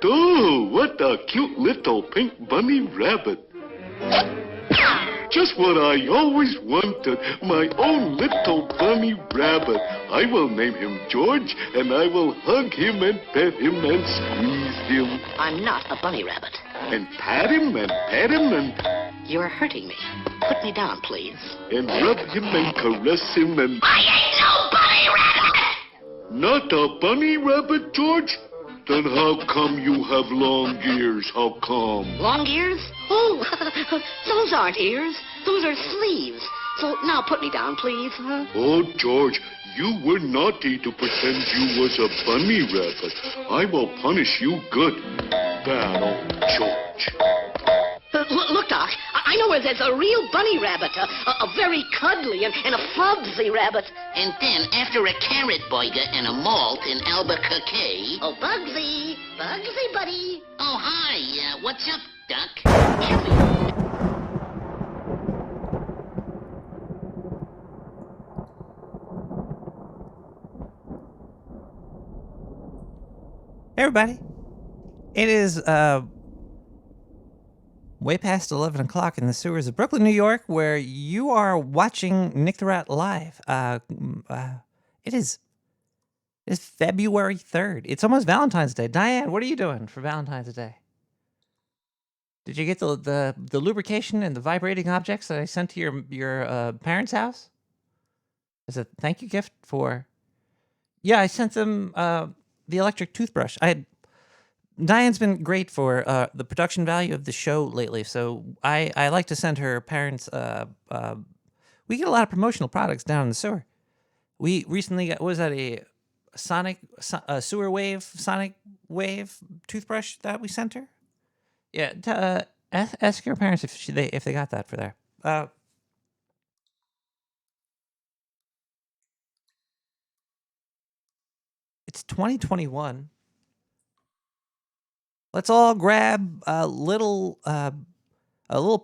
Oh, what a cute little pink bunny rabbit. Just what I always wanted, my own little bunny rabbit. I will name him George, and I will hug him and pet him and squeeze him. I'm not a bunny rabbit. And pat him and pet him and... You're hurting me. Put me down, please. And rub him and caress him and... I ain't no bunny rabbit! Not a bunny rabbit, George? Then how come you have long ears? How come? Long ears? Oh, those aren't ears. Those are sleeves. So now put me down, please. Huh? Oh, George, you were naughty to pretend you was a bunny rabbit. I will punish you good. Bad old George. Look, Doc, I know where there's a real bunny rabbit, a very cuddly and a fubsy rabbit. And then, after a carrot burger and a malt in Albuquerque... Oh, Bugsy, buddy. Oh, hi, what's up, Duck? Come here. Hey, everybody. It is, way past 11 o'clock in the sewers of Brooklyn, New York, where you are watching Nick the Rat live. It's February 3rd. It's almost Valentine's Day. Diane, what are you doing for Valentine's Day? Did you get the lubrication and the vibrating objects that I sent to your parents' house? As a thank you gift for... Yeah, I sent them the electric toothbrush. Diane's been great for the production value of the show lately, so I like to send her parents... we get a lot of promotional products down in the sewer. We recently got, what was that, a sewer wave, sonic wave toothbrush that we sent her? Yeah, ask your parents if they got that for there. It's 2021. Let's all grab a little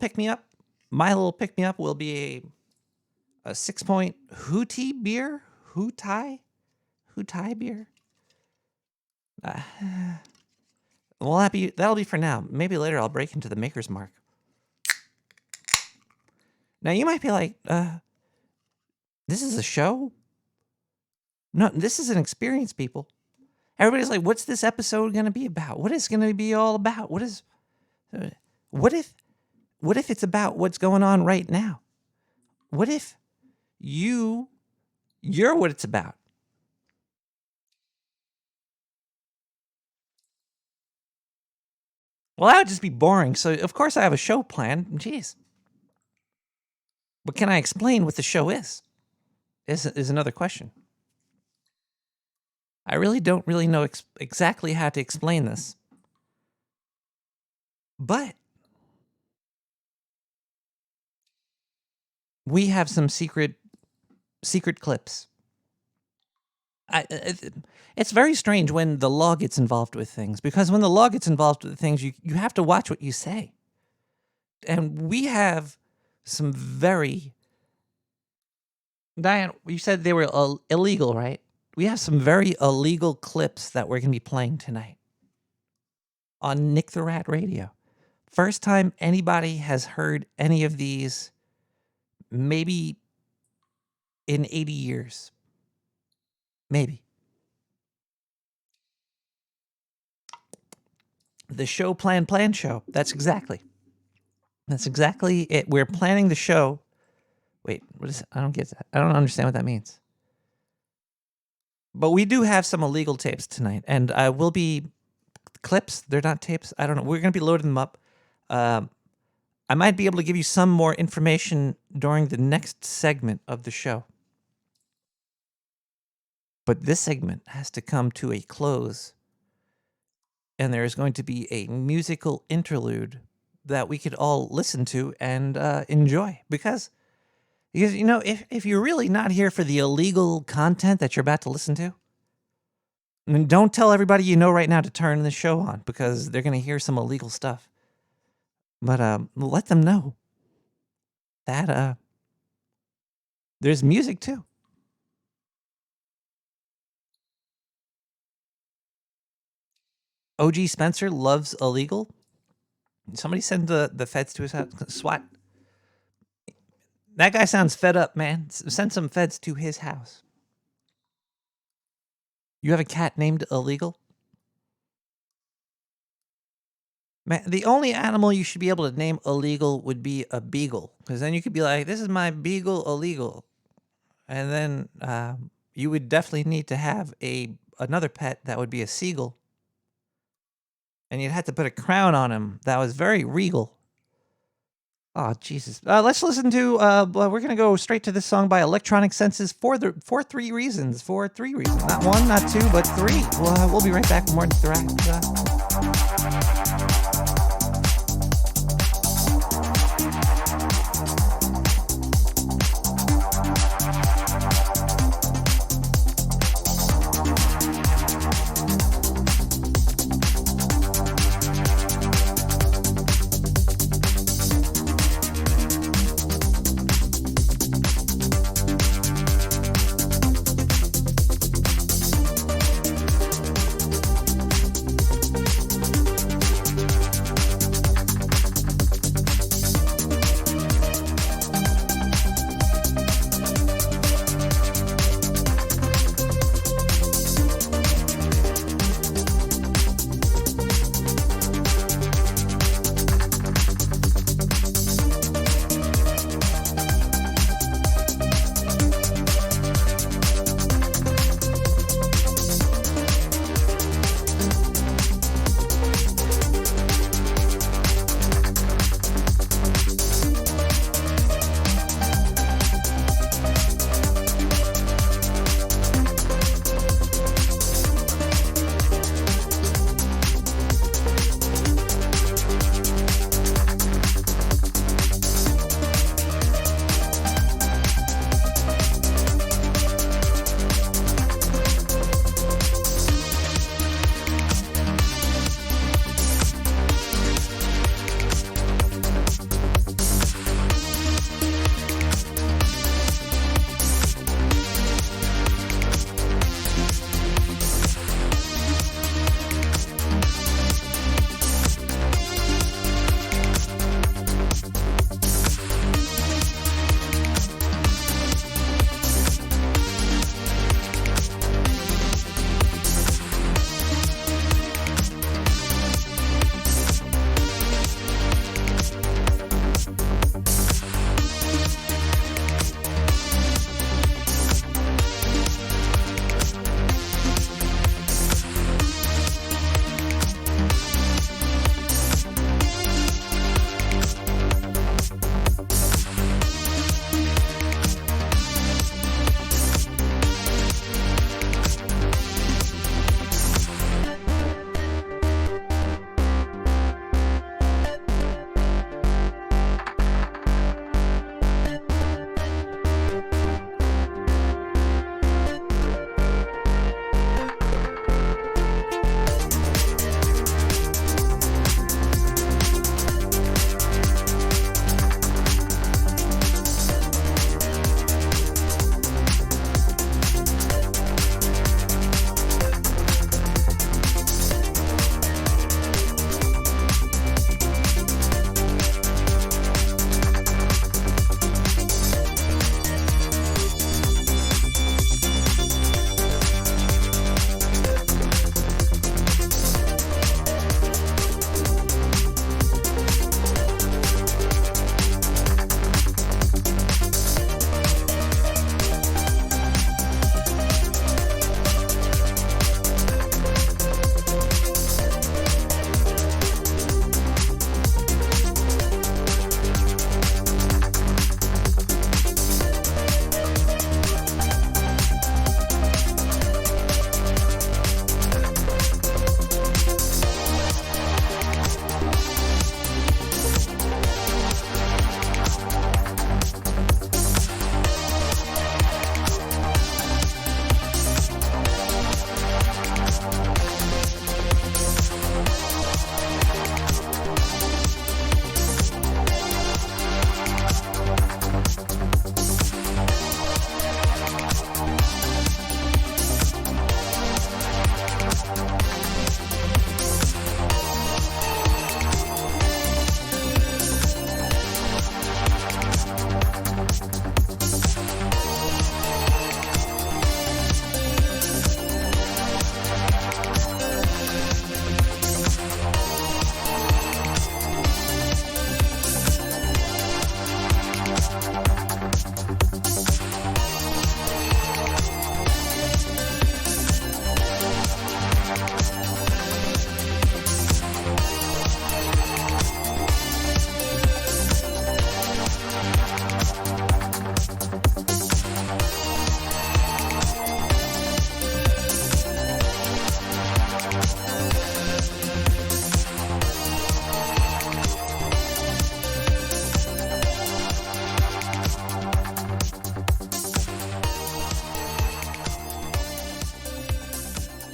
pick-me-up. My little pick-me-up will be a 6-point Hootie beer. Hootie beer. Well, that'll be for now. Maybe later I'll break into the Maker's Mark. Now you might be like, this is a show? No, this is an experience, people. Everybody's like, what's this episode going to be about? What is it going to be all about? What if it's about what's going on right now? What if you're what it's about? Well, that would just be boring. So, of course, I have a show planned. Jeez. But can I explain what the show is? Is another question. I really don't know exactly how to explain this. But we have some secret clips. It's very strange when the law gets involved with things, because when the law gets involved with things, you have to watch what you say. And we have some very... Diane, you said they were illegal, right? We have some very illegal clips that we're going to be playing tonight on Nick the Rat Radio. First time anybody has heard any of these, maybe in 80 years. Maybe. The show plan show. That's exactly it. We're planning the show. Wait, what is it? I don't get that. I don't understand what that means. But we do have some illegal tapes tonight, and will be clips. They're not tapes. I don't know. We're going to be loading them up. I might be able to give you some more information during the next segment of the show. But this segment has to come to a close, and there is going to be a musical interlude that we could all listen to and enjoy. Because you know, if you're really not here for the illegal content that you're about to listen to, then don't tell everybody you know right now to turn the show on, because they're going to hear some illegal stuff. But let them know that there's music too. OG Spencer loves illegal. Somebody send the feds to his house. SWAT. That guy sounds fed up, man. Send some feds to his house. You have a cat named Illegal? Man, the only animal you should be able to name illegal would be a beagle. Because then you could be like, this is my beagle illegal. And then you would definitely need to have another pet that would be a seagull. And you'd have to put a crown on him that was very regal. Oh, Jesus. Let's listen to, we're going to go straight to this song by Electronic Senses for 3 reasons. For 3 reasons. Not 1, not 2, but 3. We'll be right back with more Nick the Rat.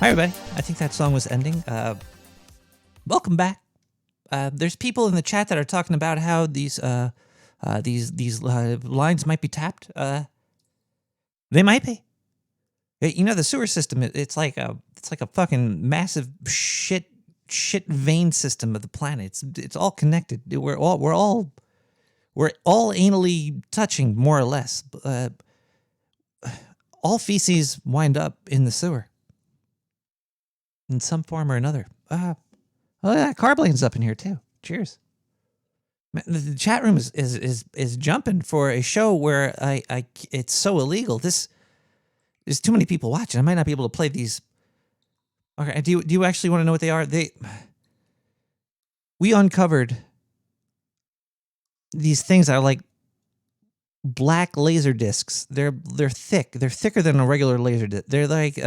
Hi, everybody. I think that song was ending. Welcome back. There's people in the chat that are talking about how these lines might be tapped. They might be. You know, the sewer system. It's like a fucking massive shit vein system of the planet. It's all connected. We're all anally touching, more or less. All feces wind up in the sewer in some form or another. Oh yeah, Carblane's up in here too. Cheers. The chat room is jumping for a show where it's so illegal. There's too many people watching. I might not be able to play these. Okay, do you actually want to know what they are? We uncovered these things that are like black laser discs. They're thick. They're thicker than a regular laser disc. They're like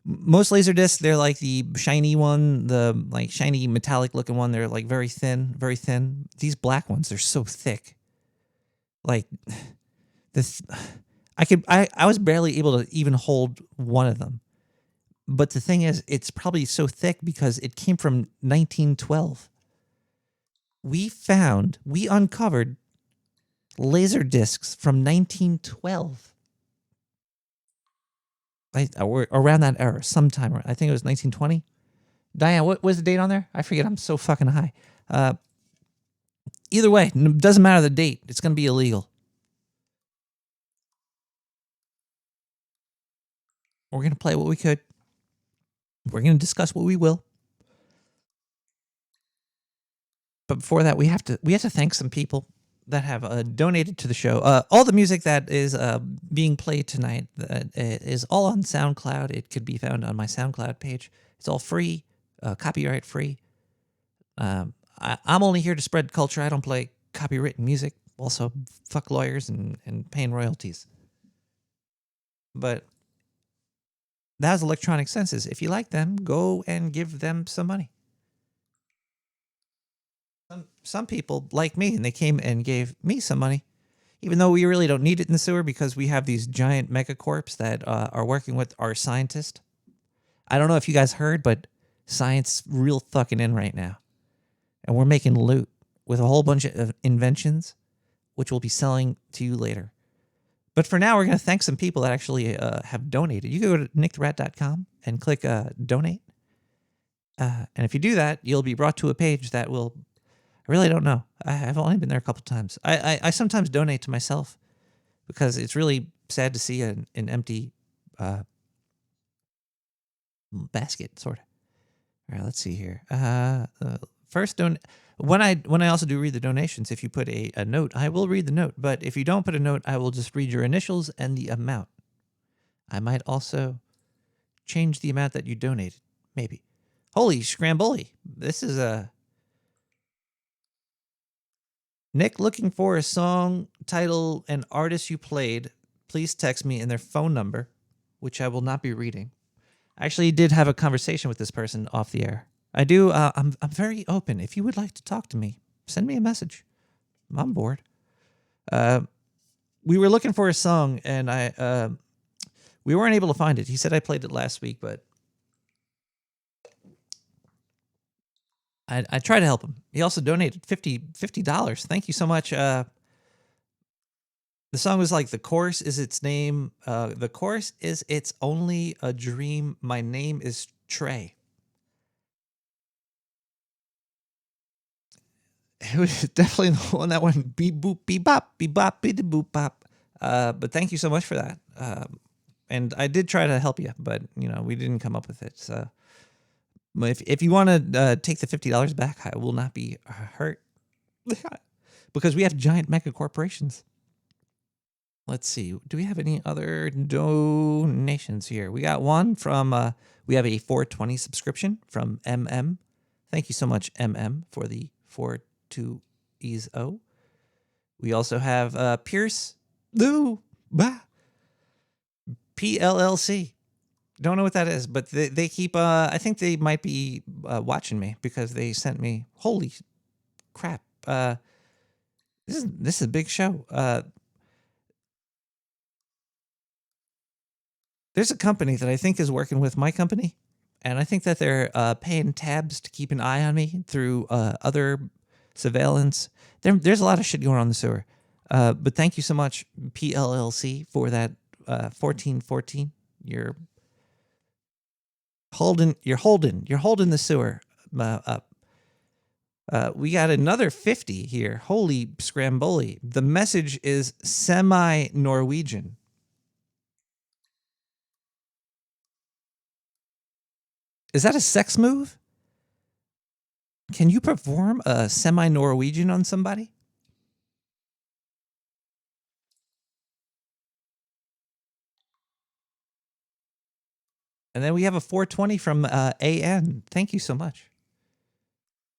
most laser discs. They're like the shiny one, the like shiny metallic looking one. They're like very thin, very thin. These black ones, they're so thick. Like this, I was barely able to even hold one of them. But the thing is, it's probably so thick because it came from 1912. We uncovered laser discs from 1912. Or around that era, sometime. I think it was 1920. Diane, what was the date on there? I forget. I'm so fucking high. Either way, doesn't matter the date. It's going to be illegal. We're going to play what we could. We're going to discuss what we will. But before that, we have to thank some people that have donated to the show. All the music that is being played tonight is all on SoundCloud. It could be found on my SoundCloud page. It's all free, copyright free. I'm only here to spread culture. I don't play copywritten music. Also, fuck lawyers and paying royalties. But that was Electronic Senses. If you like them, go and give them some money. Some people like me, and they came and gave me some money, even though we really don't need it in the sewer because we have these giant megacorps that are working with our scientists. I don't know if you guys heard, but science real fucking in right now. And we're making loot with a whole bunch of inventions, which we'll be selling to you later. But for now, we're going to thank some people that actually have donated. You can go to nicktherat.com and click donate. And if you do that, you'll be brought to a page that will... I really don't know. I've only been there a couple times. I sometimes donate to myself because it's really sad to see an empty basket, sort of. All right, let's see here. First, when I also do read the donations, if you put a note, I will read the note. But if you don't put a note, I will just read your initials and the amount. I might also change the amount that you donated, maybe. Holy scramboli. This is a... Nick, looking for a song, title, and artist you played. Please text me and their phone number, which I will not be reading. I actually did have a conversation with this person off the air. I do. I'm very open. If you would like to talk to me, send me a message. I'm bored. We were looking for a song, and we weren't able to find it. He said I played it last week, but I tried to help him. He also donated $50. Thank you so much. The song was like, the chorus is its name. The chorus is It's Only a Dream. My name is Trey. It was definitely the one that went beep boop beep bop beep bop beep boop bop. But thank you so much for that. And I did try to help you, but we didn't come up with it. So if you want to take the $50 back, I will not be hurt because we have giant mega corporations. Let's see. Do we have any other donations here? We got one from, we have a 420 subscription from MM. Thank you so much, MM, for the 42ESO. We also have Pierce Lou PLLC. Don't know what that is, but they keep, I think they might be watching me because they sent me, holy crap. This is a big show. There's a company that I think is working with my company, and I think that they're paying tabs to keep an eye on me through other surveillance. There's a lot of shit going on in the sewer. But thank you so much, PLLC, for that 1414. You're holding the sewer up. We got another 50 here. Holy scramboli. The message is semi-Norwegian. Is that a sex move? Can you perform a semi-Norwegian on somebody? And then we have a 420 from AN. Thank you so much.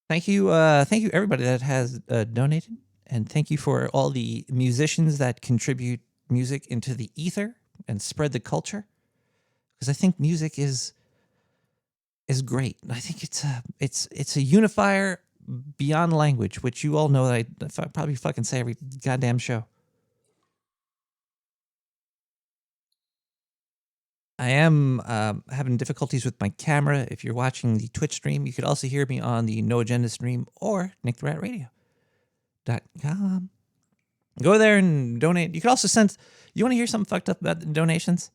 Thank you everybody that has donated, and thank you for all the musicians that contribute music into the ether and spread the culture. Because I think music is great. I think it's a unifier beyond language, which you all know that I probably fucking say every goddamn show. I am having difficulties with my camera. If you're watching the Twitch stream, you could also hear me on the No Agenda stream or nicktheratradio.com. Go there and donate. You could also send... You want to hear something fucked up about the donations?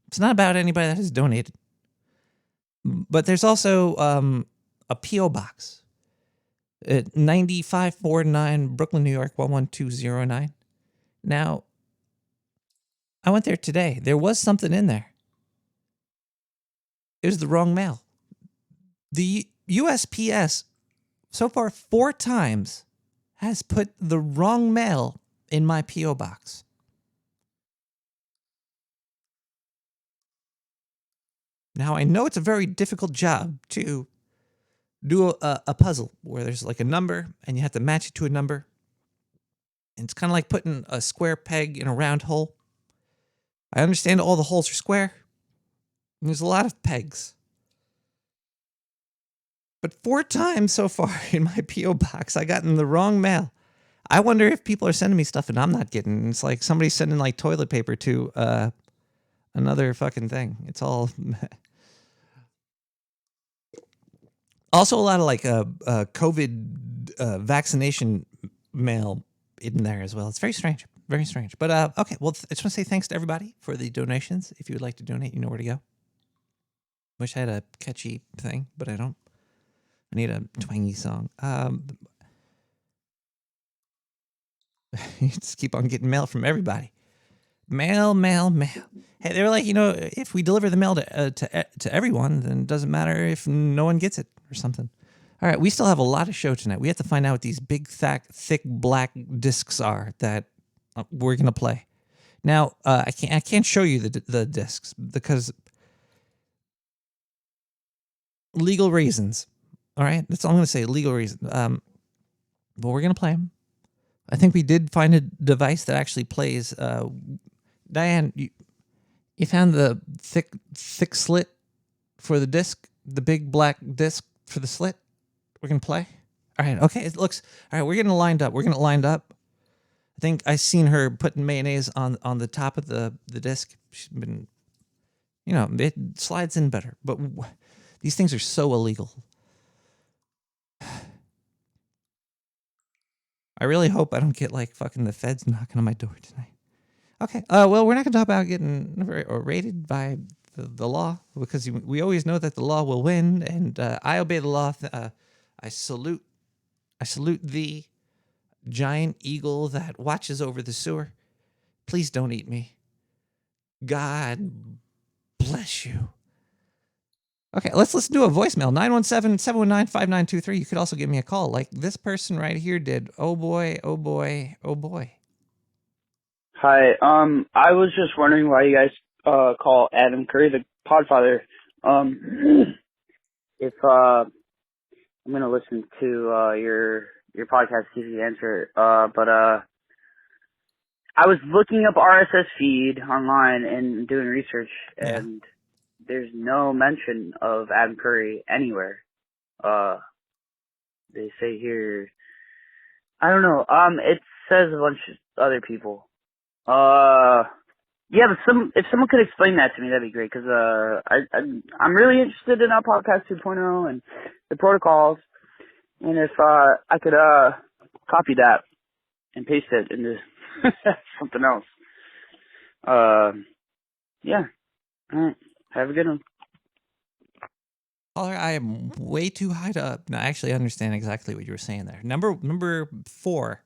It's not about anybody that has donated. But there's also a P.O. box at 9549 Brooklyn, New York, 11209. Now, I went there today. There was something in there. It was the wrong mail. The USPS, so far 4 times, has put the wrong mail in my P.O. box. Now, I know it's a very difficult job to do a puzzle where there's like a number and you have to match it to a number. And it's kind of like putting a square peg in a round hole. I understand all the holes are square. And there's a lot of pegs. But 4 times so far in my P.O. box, I gotten the wrong mail. I wonder if people are sending me stuff and I'm not getting. It's like somebody's sending like toilet paper to another fucking thing. It's all... Also a lot of like COVID vaccination mail in there as well. It's very strange. Very strange. But okay, well, I just want to say thanks to everybody for the donations. If you would like to donate, you know where to go. Wish I had a catchy thing, but I don't. I need a twangy song. You just keep on getting mail from everybody. Mail. Hey, they were like, if we deliver the mail to everyone, then it doesn't matter if no one gets it or something. All right, we still have a lot of show tonight. We have to find out what these big, thick black discs are that we're gonna play. Now, I can't show you the discs because legal reasons. All right, that's all I'm gonna say. Legal reasons. But we're gonna play them. I think we did find a device that actually plays. Diane, you found the thick slit for the disc, the big black disc for the slit. We're gonna play. All right, okay. It looks all right. We're getting lined up. I think I seen her putting mayonnaise on the top of the disc. She's been, it slides in better. But these things are so illegal. I really hope I don't get like fucking the feds knocking on my door tonight. Okay. Well, we're not going to talk about getting raided by the law because we always know that the law will win, and I obey the law. I salute the giant eagle that watches over the sewer. Please don't eat me. God bless you. Okay, let's listen to a voicemail. 917-719-5923. You could also give me a call like this person right here did. Oh boy, oh boy, oh boy. Hi, I was just wondering why you guys call Adam Curry the Podfather. If I'm gonna listen to your podcast, see if you answer it. But I was looking up RSS feed online and doing research, and there's no mention of Adam Curry anywhere. They say here, I don't know. It says a bunch of other people. Yeah, but if someone could explain that to me, that'd be great. Because I'm really interested in our podcast 2.0 and the protocols. And if I could copy that and paste it into something else. Yeah. All right. Have a good one. Caller, I am way too high up. No, I actually understand exactly what you were saying there. Number 4.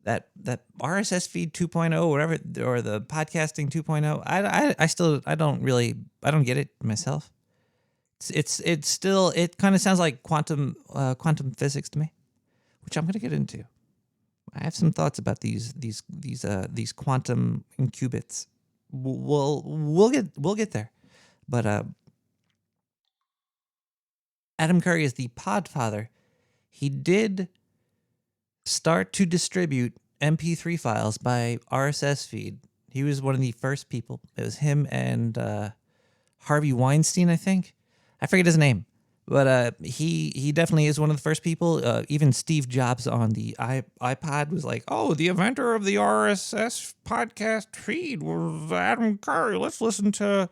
That RSS feed 2.0, whatever, or the podcasting 2.0. I don't get it myself. It's still, it kind of sounds like quantum physics to me, which I'm gonna get into. I have some thoughts about these quantum qubits. We'll get there, but Adam Curry is the podfather. He did start to distribute MP3 files by RSS feed. He was one of the first people. It was him and Harvey Weinstein, I think. I forget his name, but he definitely is one of the first people. Even Steve Jobs on the iPod was like, "Oh, the inventor of the RSS podcast feed was Adam Curry. Let's listen to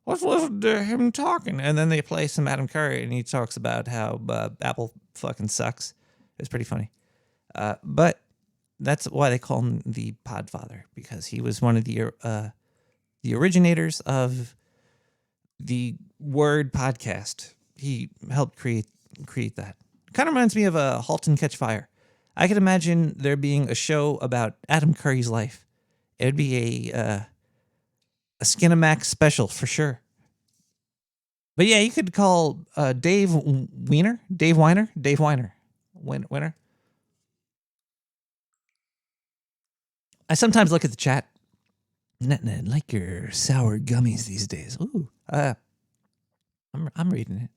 him talking." And then they play some Adam Curry, and he talks about how Apple fucking sucks. It's pretty funny. But that's why they call him the Podfather, because he was one of the originators of the word podcast. He helped create that. Kind of reminds me of a Halt and Catch Fire. I could imagine there being a show about Adam Curry's life. It would be a Skinamax special for sure. But yeah, you could call Dave Weiner. Winner. I sometimes look at the chat. Like your sour gummies these days. Ooh, I'm reading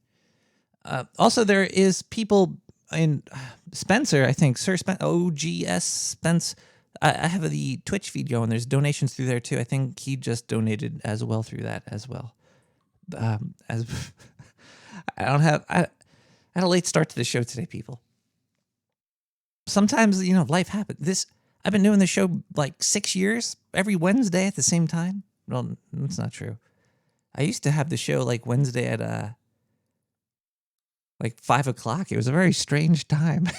it. Also, there is people in Spencer, I think, Sir OGS Spence. I have the Twitch feed going. There's donations through there too. I think he just donated as well through that as well. As I had a late start to the show today, people. Sometimes, life happens. I've been doing this show like 6 years, every Wednesday at the same time. Well, that's not true. I used to have the show like Wednesday at like 5 o'clock. It was a very strange time.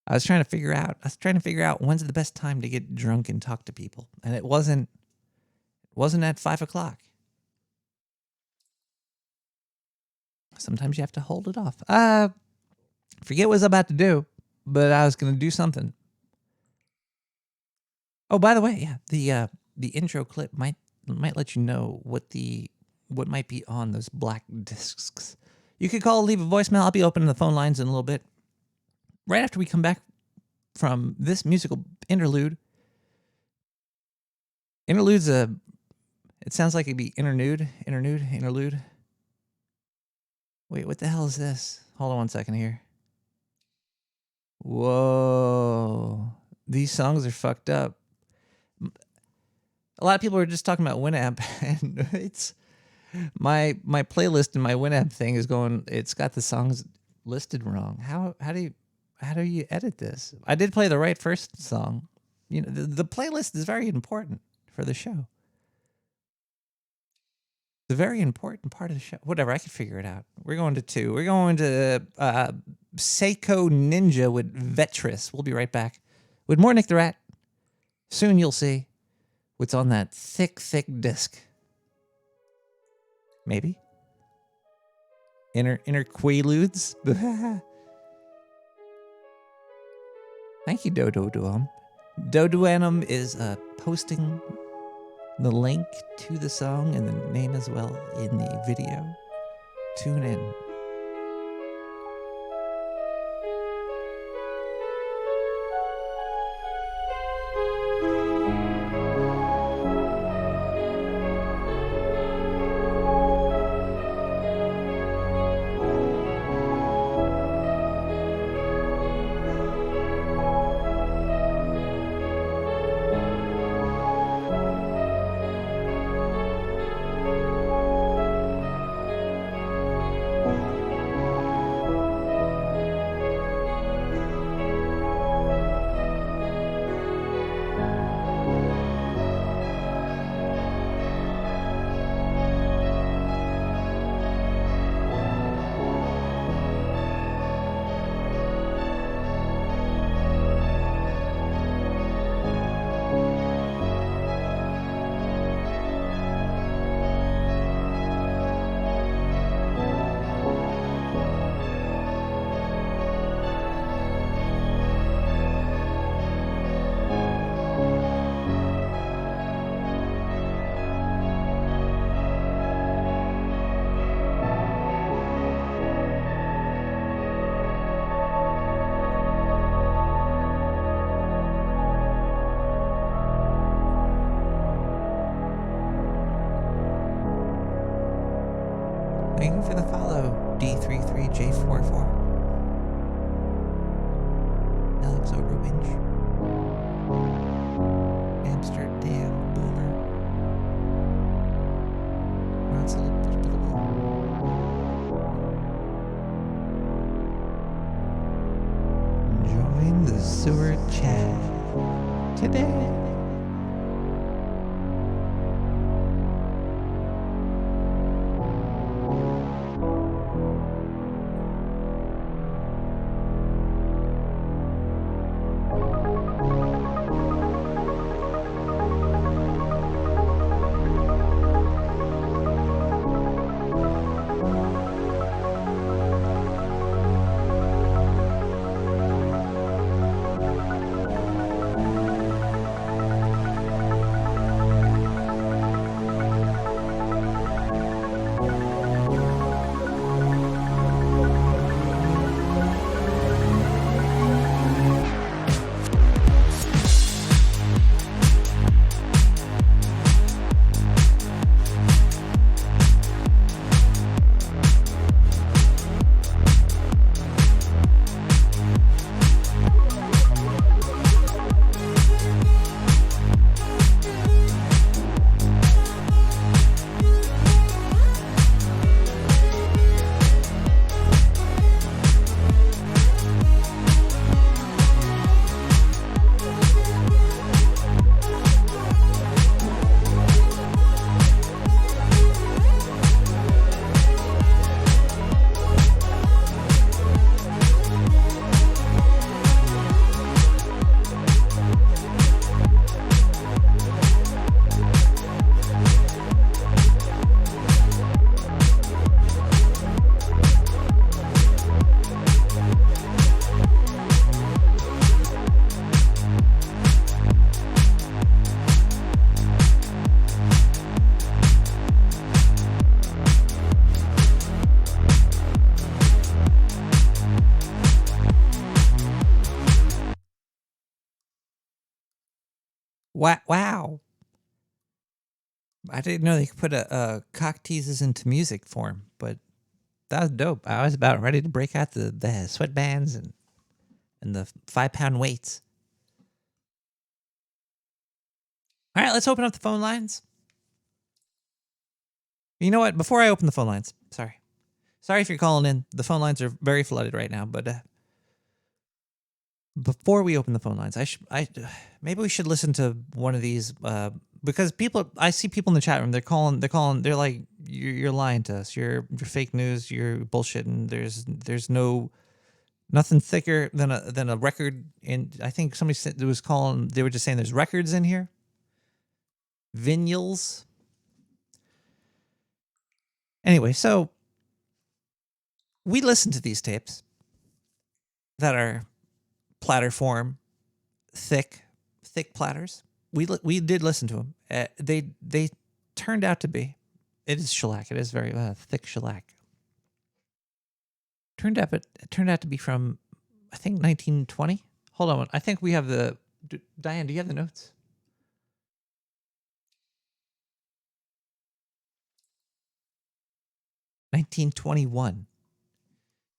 I was trying to figure out when's the best time to get drunk and talk to people, and it wasn't at 5 o'clock. Sometimes you have to hold it off. Forget what I was about to do, but I was going to do something. Oh, by the way, yeah, the intro clip might let you know what might be on those black discs. You could call, leave a voicemail. I'll be opening the phone lines in a little bit. Right after we come back from this musical interlude. Interlude's it sounds like it'd be interlude. Wait, what the hell is this? Hold on one second here. Whoa. These songs are fucked up. A lot of people are just talking about Winamp, and it's my playlist and my Winamp thing is going. It's got the songs listed wrong. How do you edit this? I did play the right first song. The playlist is very important for the show. It's a very important part of the show. Whatever, I can figure it out. We're going to 2. We're going to Seiko Ninja with Vetris. We'll be right back with more Nick the Rat. Soon you'll see what's on that thick disc. Maybe. Inner Quaaludes. Thank you, Dodoanum. Dodoanum is posting the link to the song and the name as well in the video. Tune in. Thank you for the follow, D33J44. Alex Overwinch. Amsterdam Boomer. Join the sewer chat today. Wow. I didn't know they could put a cock teases into music form, but that was dope. I was about ready to break out the sweatbands and the 5-pound weights. All right, let's open up the phone lines. You know what? Before I open the phone lines, sorry if you're calling in. The phone lines are very flooded right now, but before we open the phone lines, maybe we should listen to one of these because I see people in the chat room. They're like, you're lying to us. You're fake news. You're bullshitting. There's nothing thicker than a record. And I think somebody said they were just saying there's records in here. Vinyls. Anyway, so we listened to these tapes that are platter form, thick platters. We did listen to them. They turned out to be. It is shellac. It is very thick shellac. It turned out to be from, I think, 1920. Hold on, I think we have the. Diane, do you have the notes? (1921)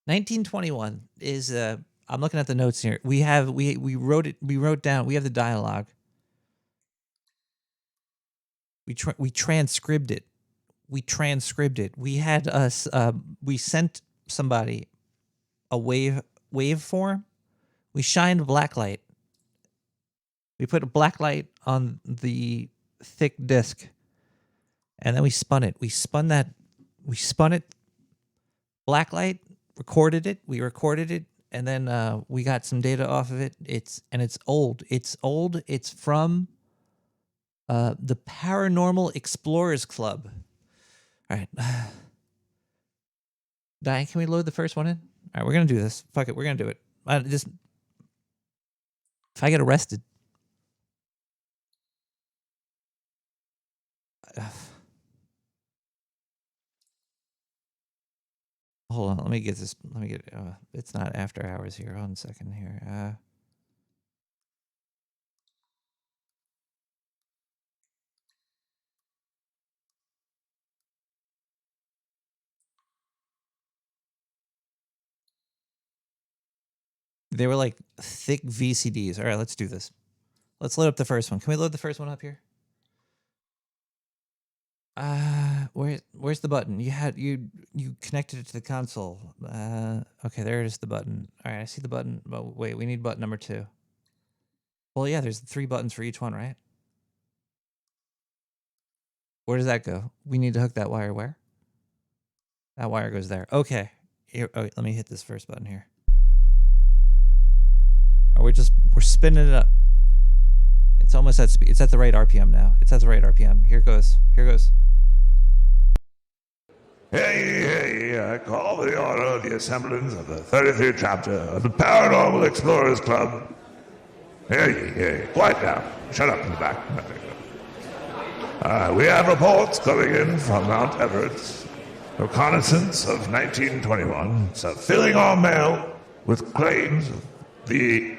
1921 is I'm looking at the notes here. We wrote it. We wrote down. We have the dialogue. We transcribed it. We had us. We sent somebody a waveform. We shined a black light. We put a black light on the thick disc, and then we spun it. We spun it. Black light. Recorded it. We recorded it, and then we got some data off of it. It's old. It's from the Paranormal Explorers Club. All right. Diane, can we load the first one in? All right, we're going to do this. Fuck it, we're going to do it. If I get arrested. Hold on, let me get this. It's not after hours here. Hold on a second here. They were like thick VCDs. All right, let's do this. Let's load up the first one. Can we load the first one up here? Where's the button? You connected it to the console. Okay, there is the button. All right, I see the button. But wait, we need button number 2. Well, yeah, there's 3 buttons for each one, right? Where does that go? We need to hook that wire where? That wire goes there. Okay. Here, oh, let me hit this first button here. Oh, we're spinning it up. It's almost at speed. It's at the right RPM now. It's at the right RPM. Here it goes. Here it goes. Hey, I call for the order of the assemblance of the 33rd chapter of the Paranormal Explorers Club. Hey, quiet down. Shut up in the back. We have reports coming in from Mount Everett's reconnaissance of 1921, so filling our mail with claims of the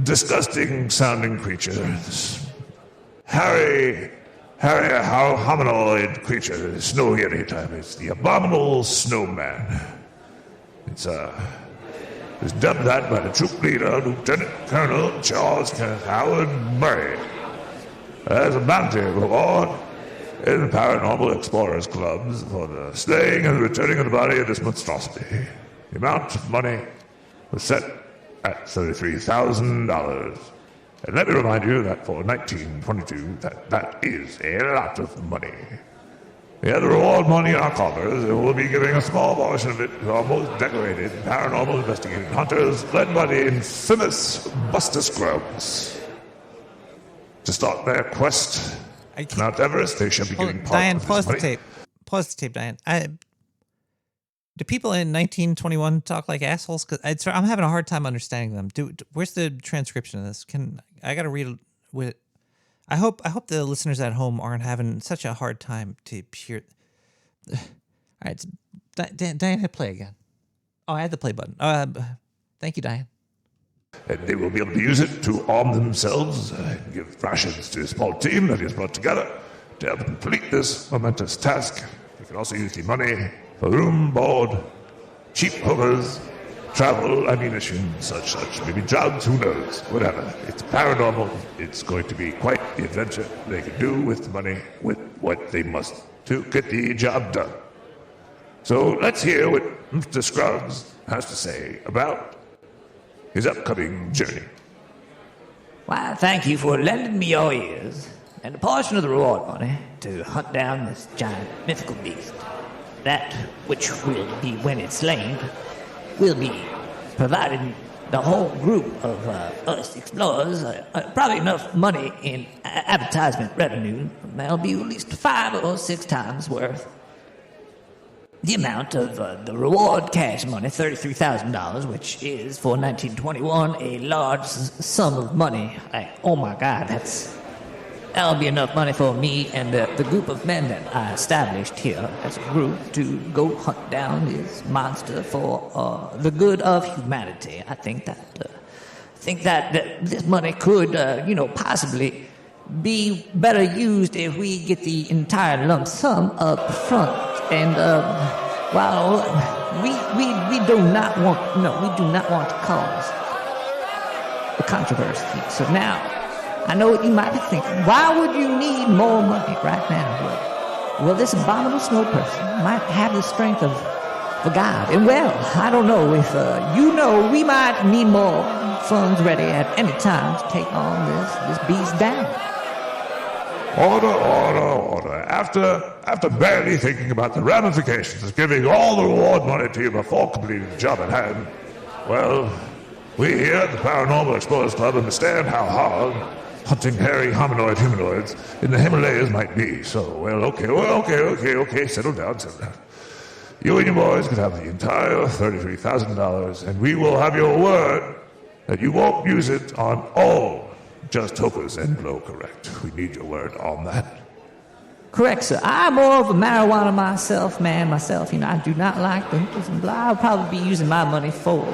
disgusting sounding creature, this hairy hominoid creature, snowy any time. It's the abominable snowman. It's dubbed that by the troop leader, Lieutenant Colonel Charles Kenneth Howard Murray, as a bounty reward in the Paranormal Explorers Clubs for the slaying and returning of the body of this monstrosity. The amount of money was set at $33,000. And let me remind you that for 1922, that is a lot of money. We have the reward money in our coffers, and we'll be giving a small portion of it to our most decorated paranormal investigating hunters, led by the infamous Buster Scruggs. To start their quest to Mount Everest, they shall be getting part Diane, of this pause money. the tape. Pause the tape, Diane. Do people in 1921 talk like assholes? Cause I'm having a hard time understanding them. Where's the transcription of this? I got to read it? I hope the listeners at home aren't having such a hard time to hear. All right, Diane, hit play again. Oh, I had the play button. Thank you, Diane. And they will be able to use it to arm themselves and give rations to a small team that is brought together to help complete this momentous task. They can also use the money for room, board, cheap hookers, travel, ammunition, such, maybe drugs, who knows, whatever. It's paranormal. It's going to be quite the adventure they can do with the money, with what they must to get the job done. So let's hear what Mr. Scruggs has to say about his upcoming journey. Why, thank you for lending me your ears and a portion of the reward money to hunt down this giant mythical beast. That which will be, when it's slain, will be providing the whole group of us explorers probably enough money in advertisement revenue. That'll be at least 5 or 6 times worth the amount of the reward cash money, $33,000, which is for 1921 a large sum of money. Oh my God, that'll be enough money for me and the group of men that I established here as a group to go hunt down this monster for the good of humanity. I think that this money could, possibly be better used if we get the entire lump sum up front. And we do not want to cause a controversy. So now, I know what you might be thinking. Why would you need more money right now? Well, this abominable snow person might have the strength of God. And well, I don't know if we might need more funds ready at any time to take on this beast down. Order. After barely thinking about the ramifications of giving all the reward money to you before completing the job at hand, well, we here at the Paranormal Explorers Club understand how hard hunting hairy hominoid humanoids in the Himalayas might be. So, okay, settle down. You and your boys can have the entire $33,000, and we will have your word that you won't use it on all just hookers and blow correct. We need your word on that. Correct, sir. I'm more of a marijuana myself. I do not like the hookers and blow. I'll probably be using my money for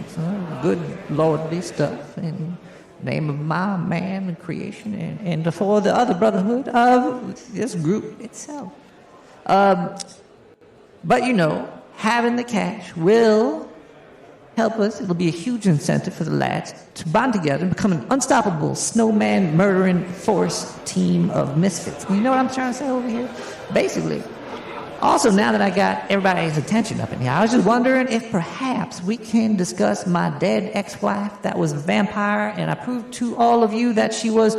some good lordly stuff in the name of my man and creation and for the other brotherhood of this group itself. But having the cash will help us. It'll be a huge incentive for the lads to bond together and become an unstoppable snowman murdering force team of misfits. You know what I'm trying to say over here? Basically. Also, now that I got everybody's attention up in here, I was just wondering if perhaps we can discuss my dead ex-wife that was a vampire, and I proved to all of you that she was,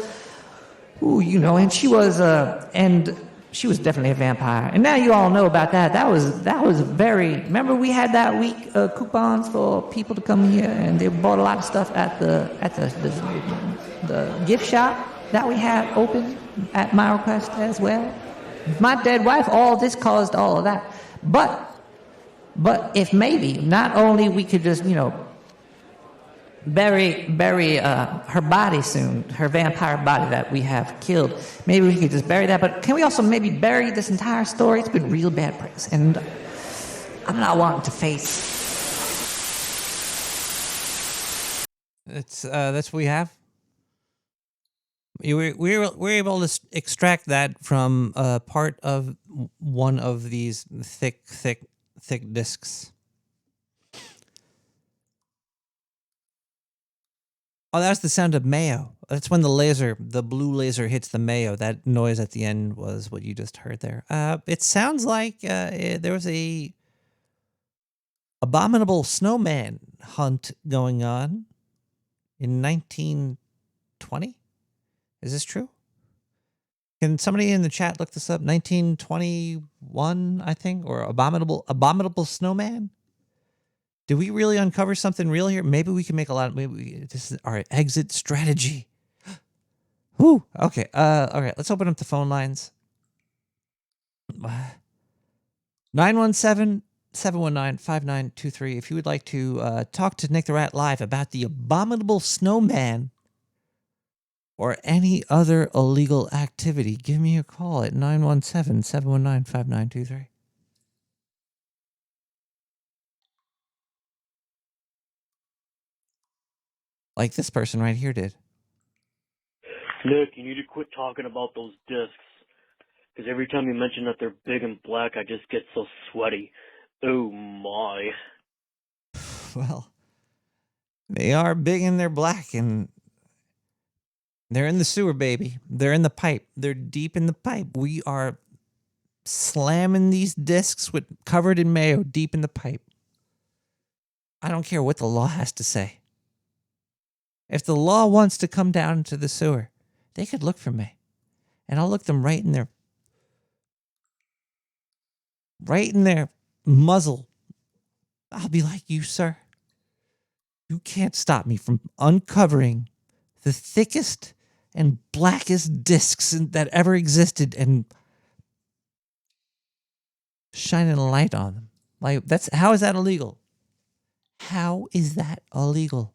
and she was definitely a vampire. And now you all know about that. That was very. Remember, we had that week coupons for people to come here, and they bought a lot of stuff at the gift shop that we had open at my request as well. My dead wife, all this caused all of that. But if maybe not only we could just bury her body soon, her vampire body that we have killed. Maybe we could just bury that. But can we also maybe bury this entire story? It's been real bad press, and I'm not wanting to face. That's what we have. We were able to extract that from part of one of these thick discs. Oh, that's the sound of mayo. That's when the blue laser hits the mayo. That noise at the end was what you just heard there. It sounds like there was a abominable snowman hunt going on in 1920. Is this true? Can somebody in the chat look this up? 1921, I think, or abominable snowman. Did we really uncover something real here? Maybe we can make a lot. This is our exit strategy. Whew. Okay. All right. Let's open up the phone lines. 917-719-5923. If you would like to talk to Nick the Rat live about the abominable snowman or any other illegal activity, give me a call at 917-719-5923. Like this person right here did. Nick, you need to quit talking about those discs. Because every time you mention that they're big and black, I just get so sweaty. Oh, my. Well, they are big and they're black, and they're in the sewer, baby. They're in the pipe. They're deep in the pipe. We are slamming these discs covered in mayo deep in the pipe. I don't care what the law has to say. If the law wants to come down into the sewer, they could look for me. And I'll look them right in their muzzle. I'll be like, you, sir, you can't stop me from uncovering the thickest and blackest discs that ever existed and shining a light on them. Like, how is that illegal? How is that illegal?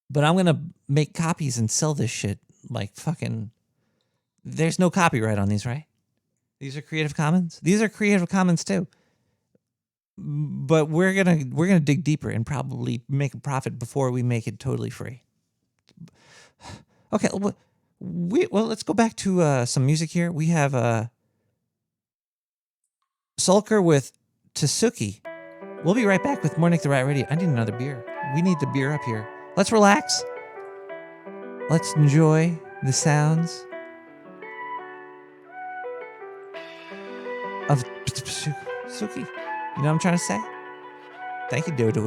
But I'm going to make copies and sell this shit like fucking... There's no copyright on these, right? These are Creative Commons? These are Creative Commons too. But we're gonna dig deeper and probably make a profit before we make it totally free. Okay, well, let's go back to some music here. We have Sulker with Tasuki. We'll be right back with more Nick the Rat Radio. I need another beer. We need the beer up here. Let's relax. Let's enjoy the sounds of Tasuki. You know what I'm trying to say? Thank you, Dodo.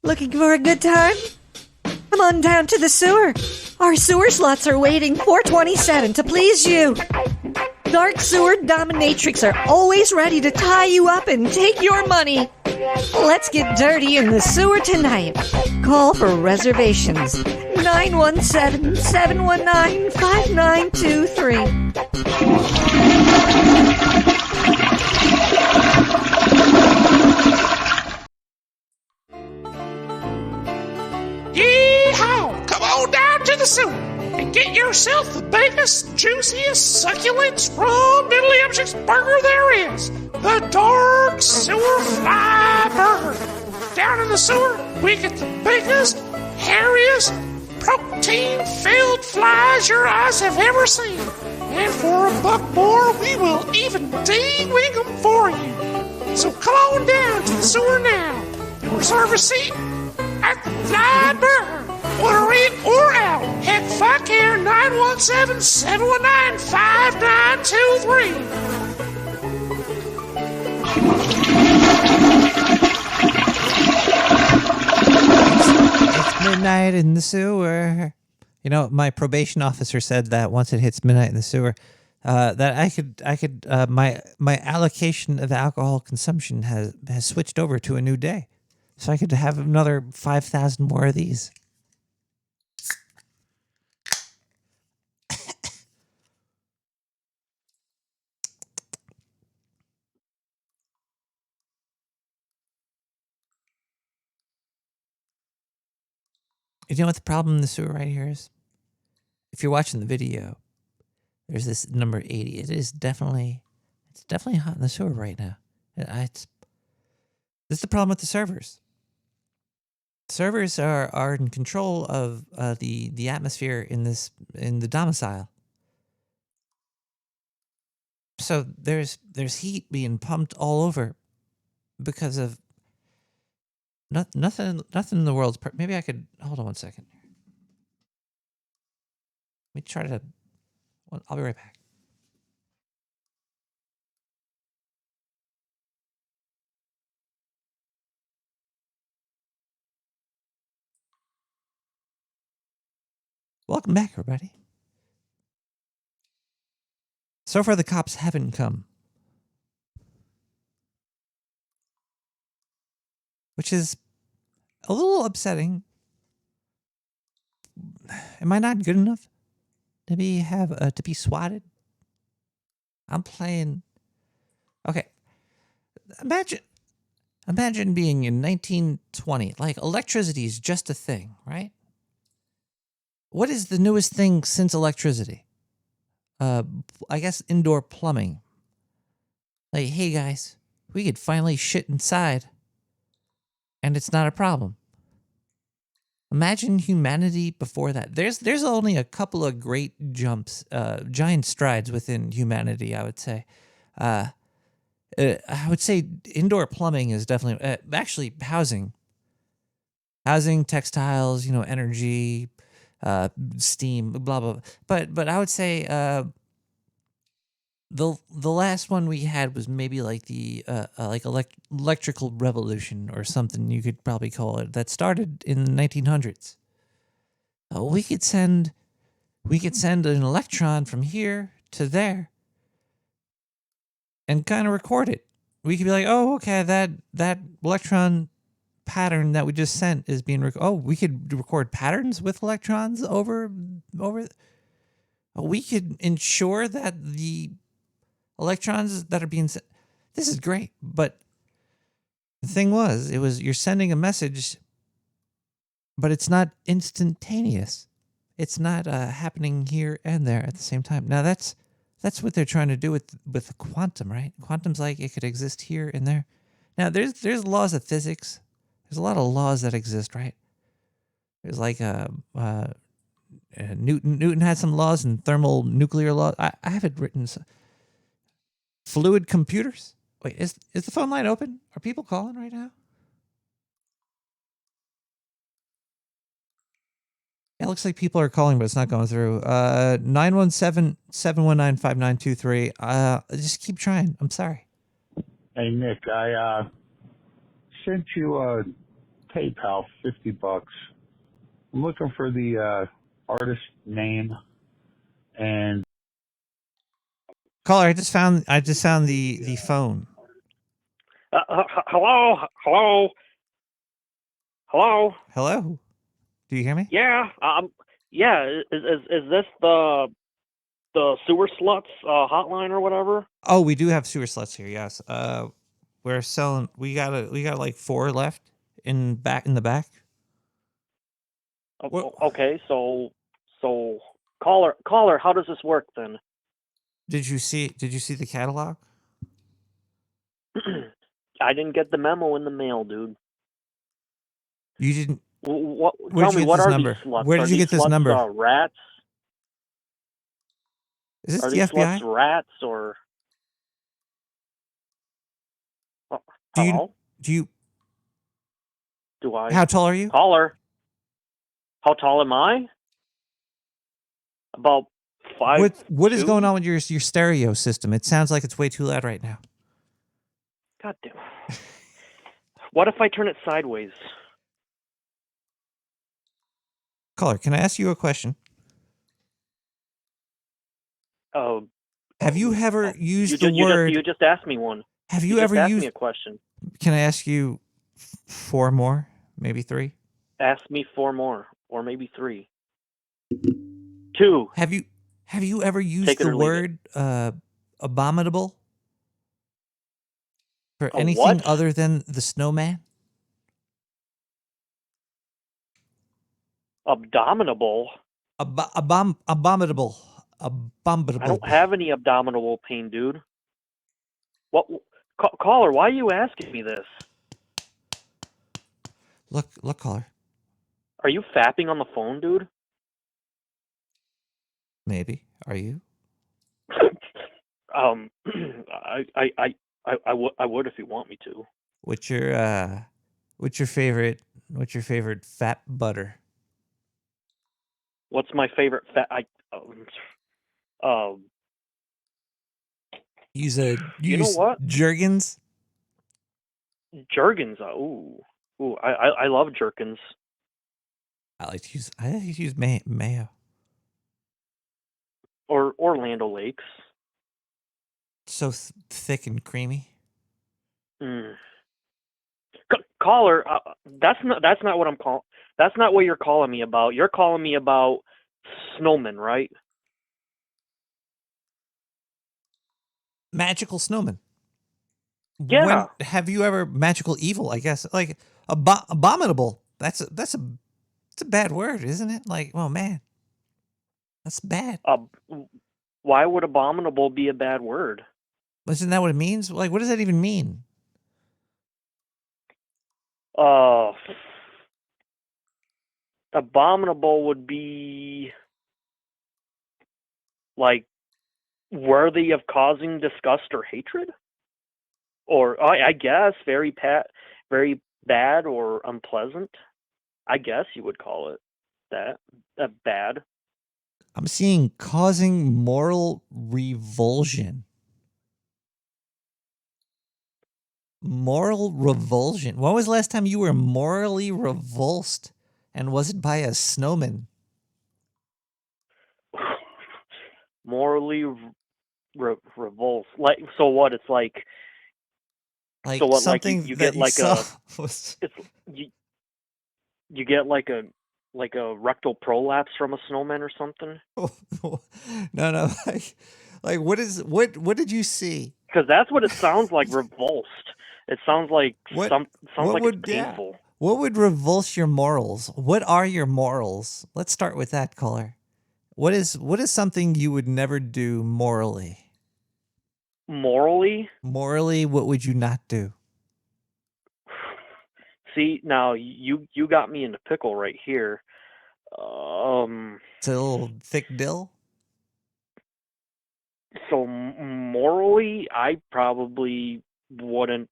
Looking for a good time? Come on down to the sewer. Our sewer sluts are waiting 427 to please you. Dark sewer dominatrix are always ready to tie you up and take your money. Let's get dirty in the sewer tonight. Call for reservations. 917-719-5923. Yeehaw! Come on down to the sewer and get yourself the biggest, juiciest, succulent, raw middle-ambitious burger there is. The Dark Sewer Fly Burger. Down in the sewer, we get the biggest, hairiest, protein-filled flies your eyes have ever seen. And for $1 more, we will even ding-wing them for you. So come on down to the sewer now and reserve a seat at the Fly Burger. Order in or out. Heck, fuck here, 917-719-5923. It's midnight in the sewer. You know, my probation officer said that once it hits midnight in the sewer, that I could my allocation of alcohol consumption has switched over to a new day, so I could have another 5,000 more of these. You know what the problem in the sewer right here is? If you're watching the video, there's this number 80. It's definitely hot in the sewer right now. This is the problem with the servers. Servers are in control of the atmosphere in the domicile. So there's heat being pumped all over because of nothing in the world's maybe I could hold on one second. Let me try to. I'll be right back. Welcome back, everybody. So far, the cops haven't come, which is a little upsetting. Am I not good enough to be swatted? I'm playing. Okay, imagine being in 1920. Like, electricity is just a thing, right? What is the newest thing since electricity? I guess indoor plumbing. Like, hey guys, we could finally shit inside, and it's not a problem. Imagine humanity before that. There's only a couple of great jumps, giant strides within humanity, I would say. I would say indoor plumbing is definitely actually housing, textiles, energy, steam, blah blah. But I would say the last one we had was maybe like the electrical revolution or something you could probably call it, that started in the 1900s. We could send an electron from here to there and kind of record it. We could be like, oh, okay, that electron pattern that we just sent is being we could record patterns with electrons over. We could ensure that the electrons that are being sent. This is great, but the thing was, you're sending a message, but it's not instantaneous. It's not happening here and there at the same time. Now that's what they're trying to do with quantum, right? Quantum's like it could exist here and there. Now there's laws of physics. There's a lot of laws that exist, right? There's like Newton had some laws and thermal nuclear laws. I have it written. Fluid computers. Wait, is the phone line open? Are people calling right now? Yeah, it looks like people are calling, but it's not going through. 917-719-5923. Just keep trying. I'm sorry. Hey, Nick, I sent you a PayPal, $50. I'm looking for the artist name and Caller, I just found the phone. Hello? Hello? Hello? Do you hear me? Yeah, yeah, is this the sewer sluts hotline or whatever? Oh, we do have sewer sluts here. Yes. We're selling. We got like 4 left in the back. Okay, so caller, how does this work then? Did you see the catalog? I didn't get the memo in the mail, dude. You didn't. What? Where'd Tell you me, get what this are number? these sluts? Where did Are you these get this sluts, number? Rats? Is this Are the these FBI? sluts rats or? Do Hello? you? Do I? How tall are you? Caller. How tall am I? About 5'2". What is going on with your stereo system? It sounds like it's way too loud right now. God damn. What if I turn it sideways? Caller, can I ask you a question? Have you ever used the word? You just asked me one. Have you you ever just asked used me a question? Can I ask you 4 more, maybe 3? Ask me 4 more, or maybe 3. 2. Have you ever used the word abominable for anything what? other than the snowman? Abdominable. Abominable. I don't have any abdominal pain, dude. What? Caller, why are you asking me this? Look, caller. Are you fapping on the phone, dude? Maybe. Are you? I would if you want me to. What's your favorite fat butter? What's my favorite fat? Use you know what? Jergens. Jergens. I love Jergens. I like to use mayo. Or Orlando Lakes. So thick and creamy. Caller, that's not what I'm calling. That's not what you're calling me about. You're calling me about snowmen, right? Magical snowman. Yeah. Have you ever magical evil? I guess like abominable. That's a bad word, isn't it? Like, oh man, that's bad. Why would abominable be a bad word? Isn't that what it means? Like, what does that even mean? Abominable would be like worthy of causing disgust or hatred, or I guess very bad or unpleasant. I guess you would call it that. Bad. I'm seeing causing moral revulsion. Moral revulsion. When was the last time you were morally revulsed? And was it by a snowman? Morally revulsed. Like, so what? It's like so what? Something like you that get like you saw it's you get like a rectal prolapse from a snowman or something. No. Like what did you see? Because that's what it sounds like. Revulsed. It sounds like it's painful. What would revulse your morals? What are your morals? Let's start with that, caller. What is something you would never do morally? Morally? Morally, what would you not do? See, now you got me in a pickle right here. It's a little thick dill. So morally, I probably wouldn't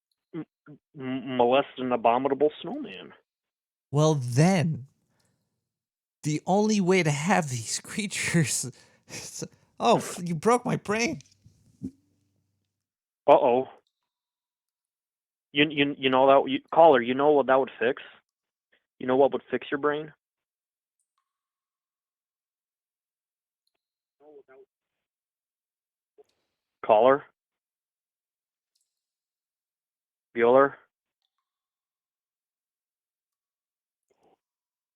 molest an abominable snowman. Well, then, the only way to have these creatures... Oh, you broke my brain. Uh-oh. You know that... Caller, you know what that would fix? You know what would fix your brain? Caller? Bueller?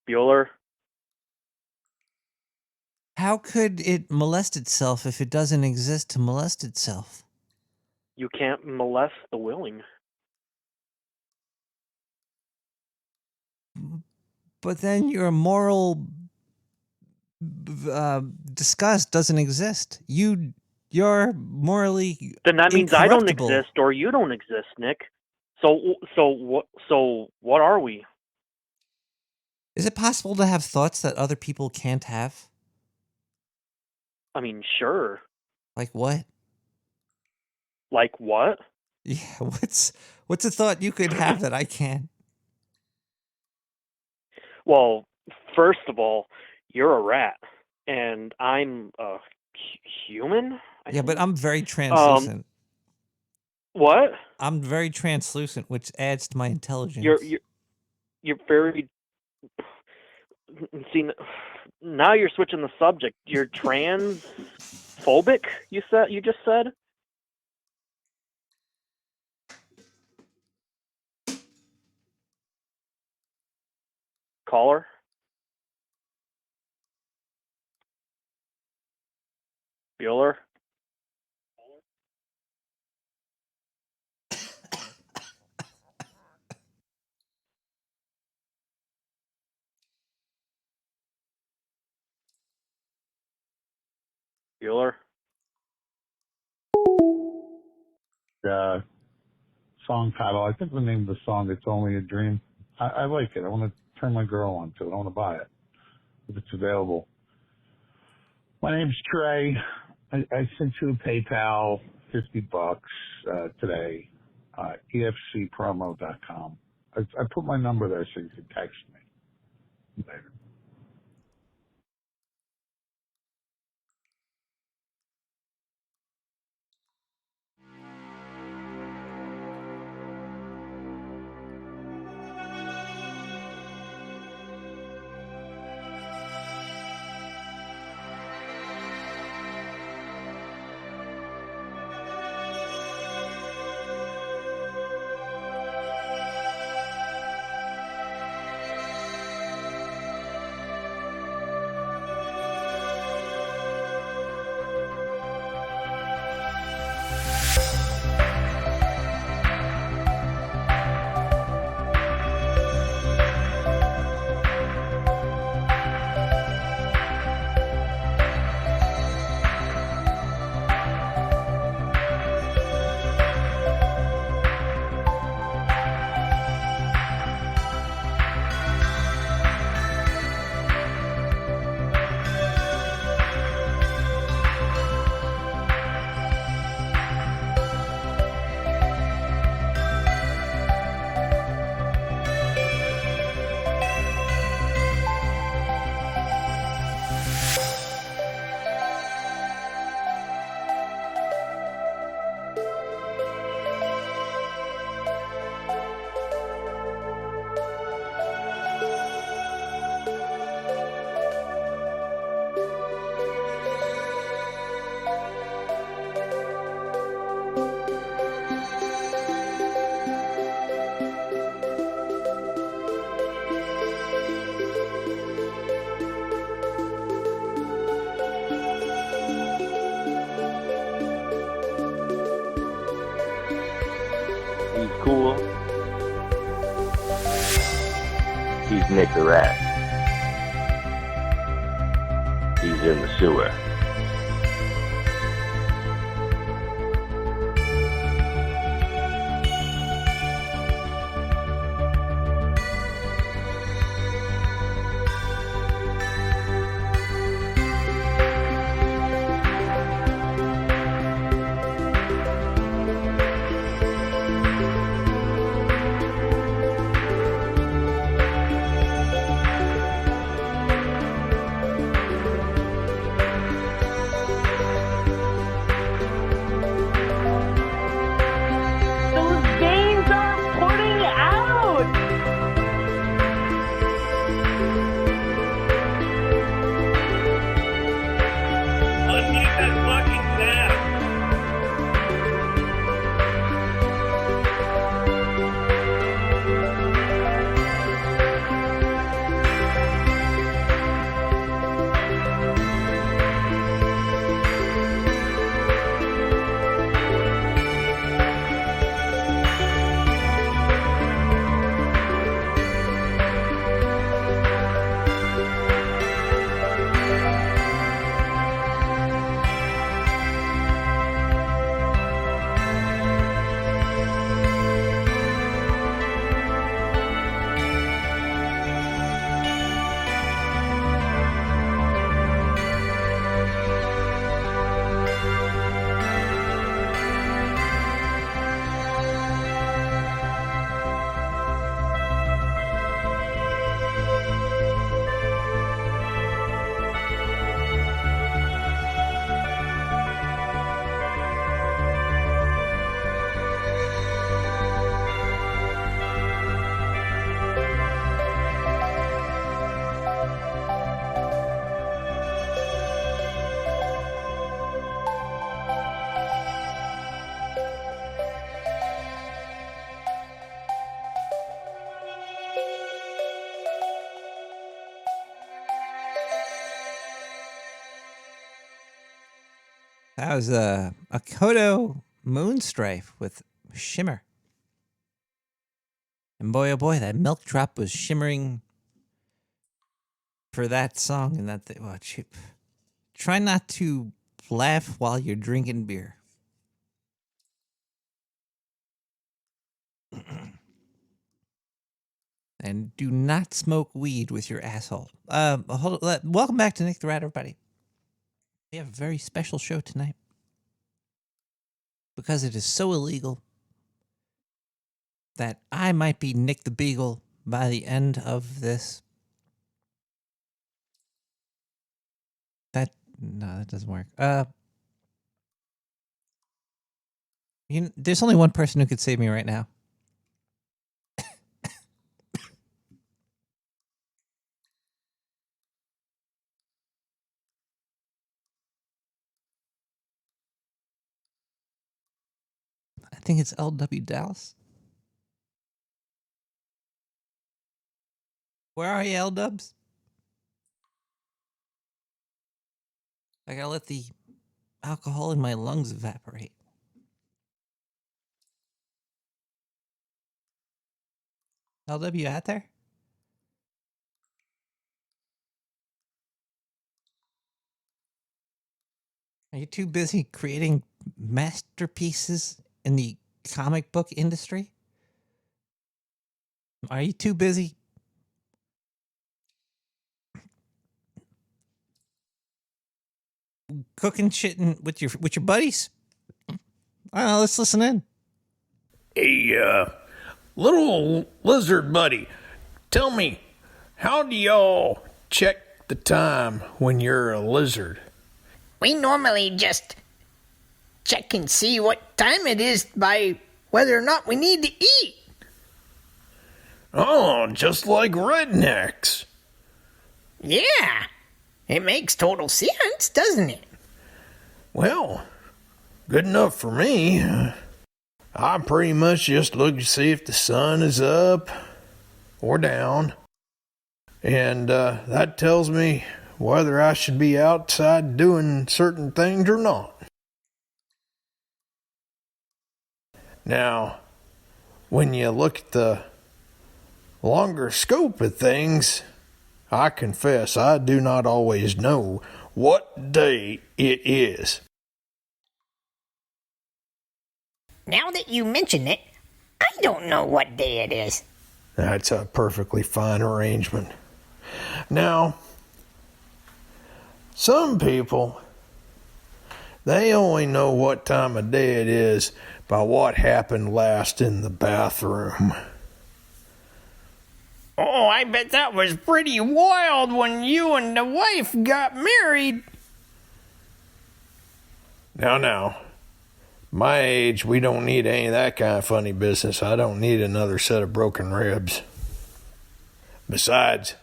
Bueller? How could it molest itself if it doesn't exist to molest itself? You can't molest the willing. But then your moral disgust doesn't exist. You're morally Then that means I don't incorruptible. exist or you don't exist, Nick. So what are we? Is it possible to have thoughts that other people can't have? I mean, sure. Like what? Like what? Yeah, what's a thought you could have that I can't? Well, first of all, you're a rat, and I'm a human. Yeah, but I'm very translucent. What? I'm very translucent, which adds to my intelligence. You're very. See, now you're switching the subject. You're transphobic. You just said. Caller. Bueller. Bueller. Song title. I think the name of the song, It's Only a Dream. I like it. I want to turn my girl onto it. I want to buy it if it's available. My name's Trey. I sent you a PayPal, $50 today. EFCpromo.com. I put my number there so you can text me later. Cool. He's Nick the Rat. He's in the sewer. That was a Kodo Moonstrife with Shimmer. And boy, oh boy, that milk drop was shimmering for that song and that thing. Oh, try not to laugh while you're drinking beer. And do not smoke weed with your asshole. Welcome back to Nick the Rat, everybody. We have a very special show tonight. Because it is so illegal that I might be Nick the Beagle by the end of this. No, that doesn't work. There's only one person who could save me right now. I think it's LW Dallas. Where are you, L-Dubs? I gotta let the alcohol in my lungs evaporate. LW out there? Are you too busy creating masterpieces in the comic book industry? Are you too busy cooking shit with your buddies? I don't know, let's listen in. Hey, little lizard buddy, tell me, how do y'all check the time when you're a lizard? We normally just check and see what time it is by whether or not we need to eat. Oh, just like rednecks. Yeah, it makes total sense, doesn't it? Well, good enough for me. I pretty much just look to see if the sun is up or down. And that tells me whether I should be outside doing certain things or not. Now, when you look at the longer scope of things, I confess I do not always know what day it is. Now that you mention it, I don't know what day it is. That's a perfectly fine arrangement. Now, some people, they only know what time of day it is by what happened last in the bathroom. Oh, I bet that was pretty wild when you and the wife got married. Now, my age, we don't need any of that kind of funny business. I don't need another set of broken ribs. Besides,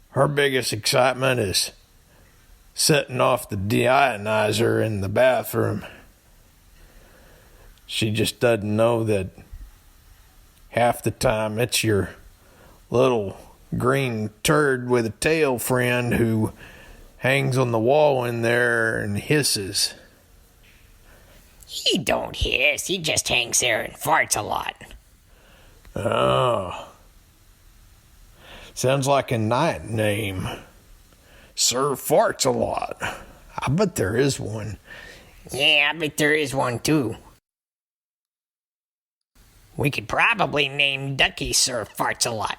her biggest excitement is setting off the deionizer in the bathroom. She just doesn't know that half the time it's your little green turd with a tail friend who hangs on the wall in there and hisses. He don't hiss, he just hangs there and farts a lot. Oh. Sounds like a night name. Sir Farts a lot. I bet there is one. Yeah, I bet there is one too. We could probably name Ducky Sir Farts a lot.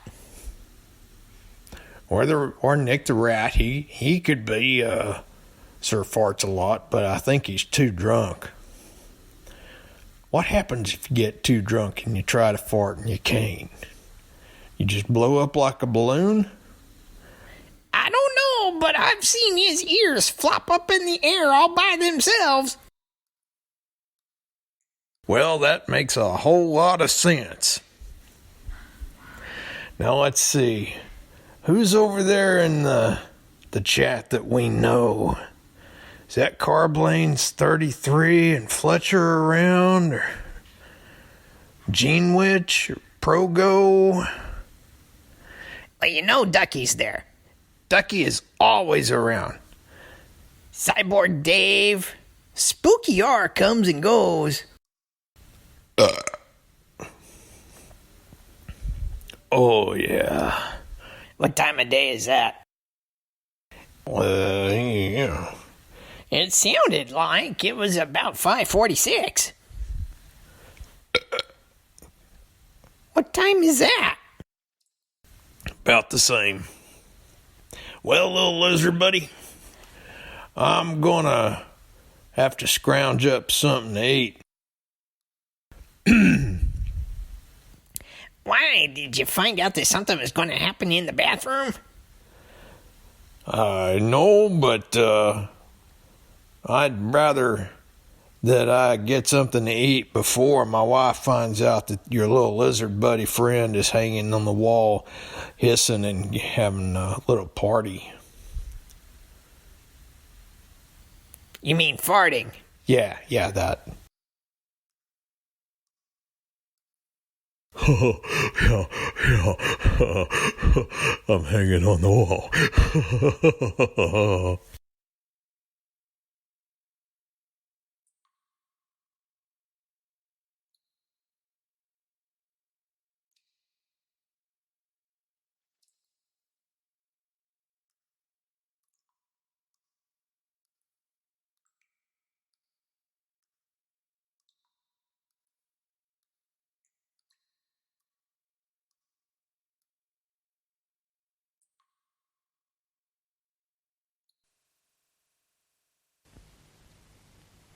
Or Nick the Rat. He could be Sir Farts a lot, but I think he's too drunk. What happens if you get too drunk and you try to fart and you can't? You just blow up like a balloon? I don't know, but I've seen his ears flop up in the air all by themselves. Well, that makes a whole lot of sense. Now let's see. Who's over there in the chat that we know? Is that Carblanes 33 and Fletcher around? Or Gene Witch? Or Progo? Well, you know Ducky's there. Ducky is always around. Cyborg Dave, Spooky hour comes and goes. Oh, yeah. What time of day is that? Yeah. It sounded like it was about 5:46. What time is that? About the same. Well, little lizard buddy, I'm gonna have to scrounge up something to eat. Why, did you find out that something was going to happen in the bathroom? I know, but I'd rather that I get something to eat before my wife finds out that your little lizard buddy friend is hanging on the wall, hissing and having a little party. You mean farting? Yeah, that. Yeah, I'm hanging on the wall.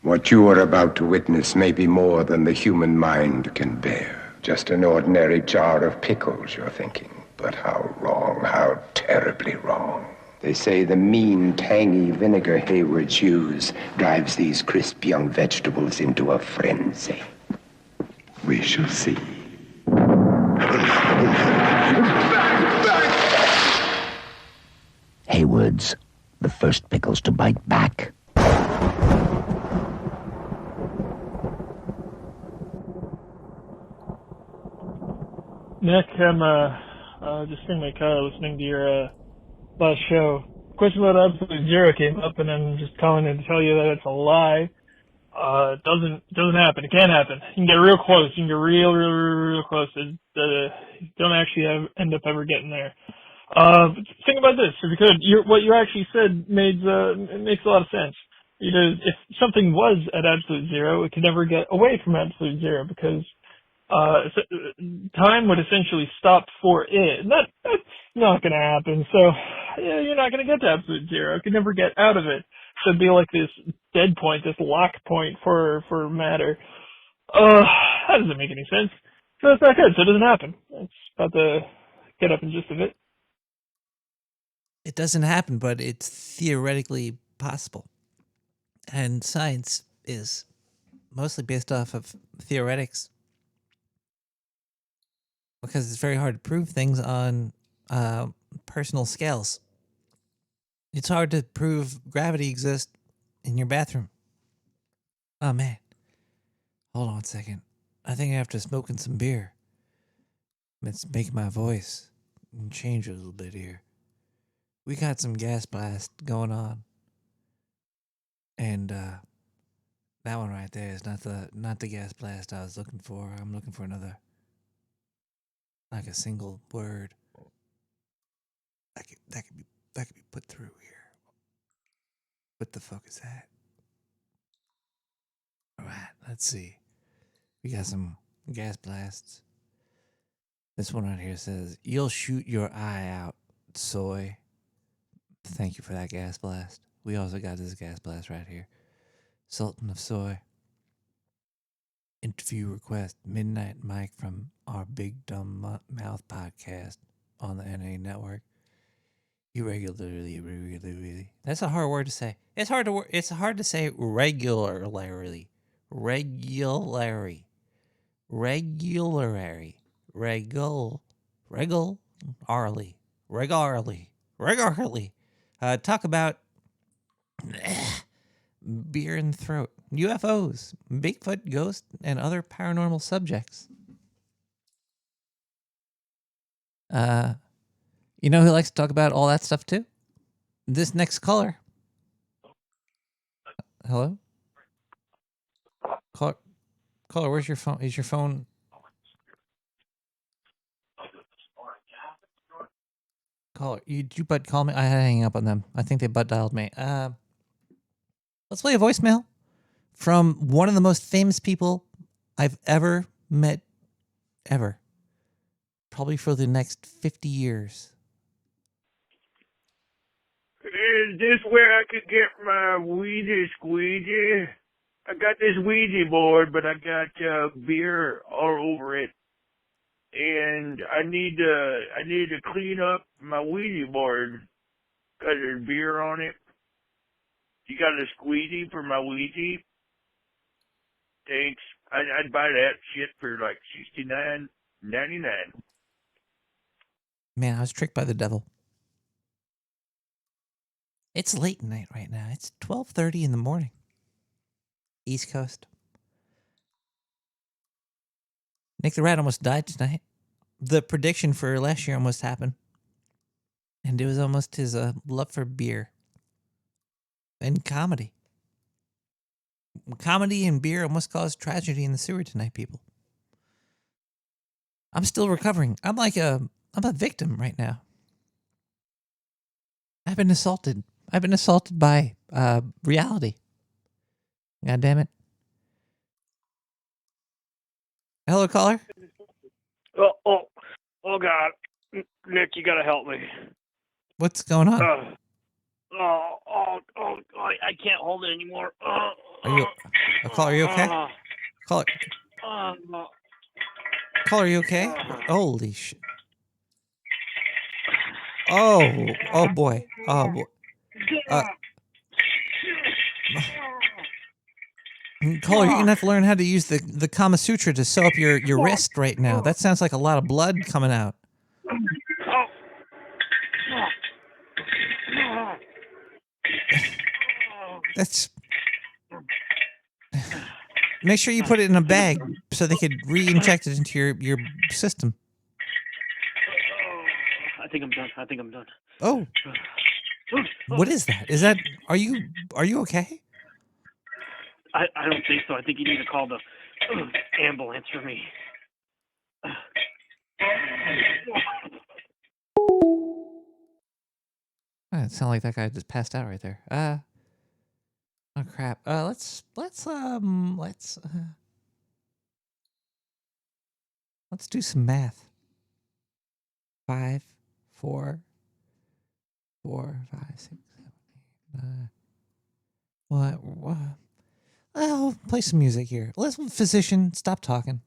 What you are about to witness may be more than the human mind can bear. Just an ordinary jar of pickles, you're thinking. But how wrong, how terribly wrong. They say the mean, tangy vinegar Haywards use drives these crisp young vegetables into a frenzy. We shall see. Haywards, the first pickles to bite back. Nick, I'm just in my car listening to your last show. Question about Absolute Zero came up, and I'm just calling in to tell you that it's a lie. It doesn't happen. It can't happen. You can get real close. You can get real close. Don't actually end up ever getting there. Think about this, if you could. What you actually said makes a lot of sense. Because if something was at absolute zero, it could never get away from absolute zero, because time would essentially stop for it. And that's not going to happen. So yeah, you're not going to get to absolute zero. It could never get out of it. So it'd be like this dead point, this lock point for matter. That doesn't make any sense. So it's not good. So it doesn't happen. It's about the get up and gist of it. It doesn't happen, but it's theoretically possible. And science is mostly based off of theoretics, because it's very hard to prove things on personal scales. It's hard to prove gravity exists in your bathroom. Oh, man. Hold on a second. I think after smoking some beer, it's making my voice change a little bit here. We got some gas blast going on. And that one right there is not the gas blast I was looking for. I'm looking for another, like a single word that could be put through here. What the fuck is that? All right, let's see. We got some gas blasts. This one right here says, "You'll shoot your eye out, soy." Thank you for that gas blast. We also got this gas blast right here. Sultan of Soy. Interview request, Midnight Mike from our Big Dumb Mouth podcast on the NA network. You regularly. That's a hard word to say. It's hard to say regularly. Regularly. Talk about beer in the throat, UFOs, Bigfoot, ghosts, and other paranormal subjects. You know who likes to talk about all that stuff too? This next caller. Hello? Caller, where's your phone? Is your phone? Caller, you butt call me? I had to hang up on them. I think they butt dialed me. Let's play a voicemail from one of the most famous people I've ever met, ever. Probably for the next 50 years. Is this where I could get my Ouija squeegee? I got this Ouija board, but I got beer all over it, and I need to clean up my Ouija board because there's beer on it. You got a squeegee for my Ouija? Thanks. I'd buy that shit for like $69.99. Man, I was tricked by the devil. It's late night right now. It's 12:30 in the morning. East Coast. Nick the Rat almost died tonight. The prediction for last year almost happened. And it was almost his love for beer. And comedy. Comedy and beer almost caused tragedy in the sewer tonight, people. I'm still recovering. I'm a victim right now. I've been assaulted. I've been assaulted by reality. God damn it. Hello, caller. Oh God, Nick, you gotta help me. What's going on? I can't hold it anymore. Caller, are you okay? Caller, are you okay? Holy shit. Oh boy. Caller, you're gonna have to learn how to use the Kama Sutra to sew up your wrist right now. That sounds like a lot of blood coming out. That's. Make sure you put it in a bag so they could re-inject it into your system. I think I'm done. Oh. What is that? Are you okay? I don't think so. I think you need to call the ambulance for me. It sounded like that guy just passed out right there. Oh crap. Let's do some math. 5, 4, 4, 5, 6, 7, 8, 9. What? I'll play some music here. Listen, physician, stop talking.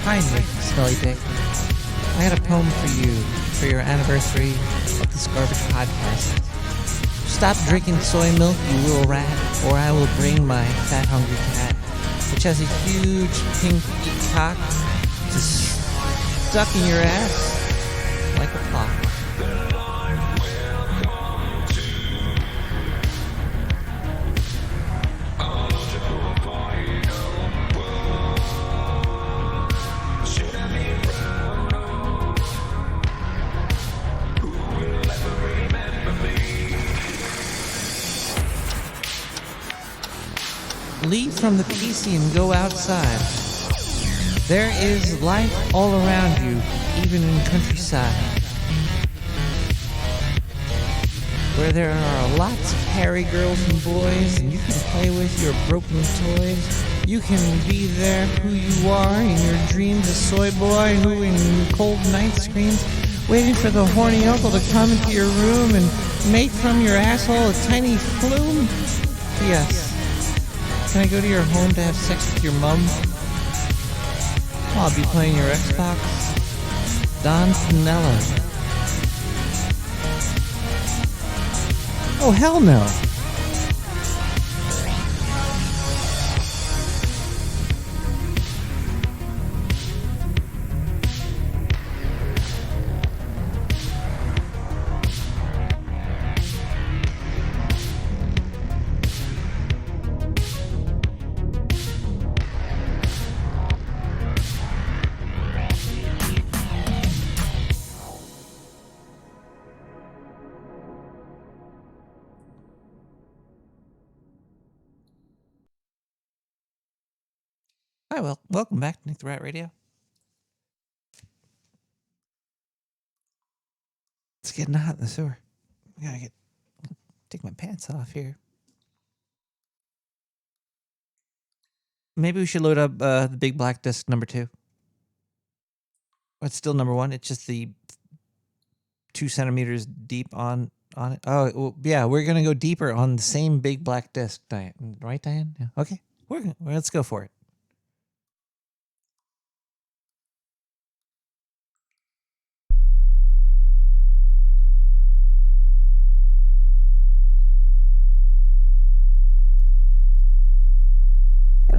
Hi, Nick, Smelly Dick. I got a poem for you for your anniversary of this garbage podcast. Stop drinking soy milk, you little rat, or I will bring my fat, hungry cat, which has a huge pink cock, to stuck in your ass like a clock. from the PC and go outside. There is life all around you, even in countryside, where there are lots of hairy girls and boys, and you can play with your broken toys. You can be there who you are in your dreams, a soy boy who in cold nights screams, waiting for the horny uncle to come into your room and make from your asshole a tiny flume. Yes. Can I go to your home to have sex with your mum? I'll be playing your Xbox. Don Pinello. Oh, hell no. Hi, well, welcome back to Nick the Rat Radio. It's getting hot in the sewer. I gotta take my pants off here. Maybe we should load up the big black disc number 2. It's still number 1. It's just the 2 centimeters deep on it. Oh, well, yeah, we're gonna go deeper on the same big black disc, Diane. Right, Diane? Yeah. Okay, let's go for it.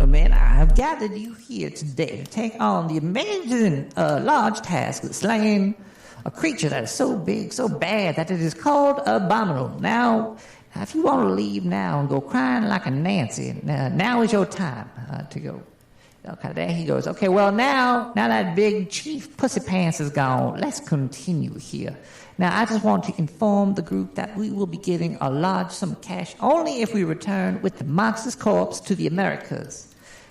Man, I have gathered you here today to take on the amazing large task of slaying a creature that is so big, so bad, that it is called Abominable. Now, if you want to leave now and go crying like a Nancy, now is your time to go. Okay, there he goes. Okay, well, now that big chief pussy pants is gone, let's continue here. Now, I just want to inform the group that we will be giving a large sum of cash only if we return with the monster's corpse to the Americas.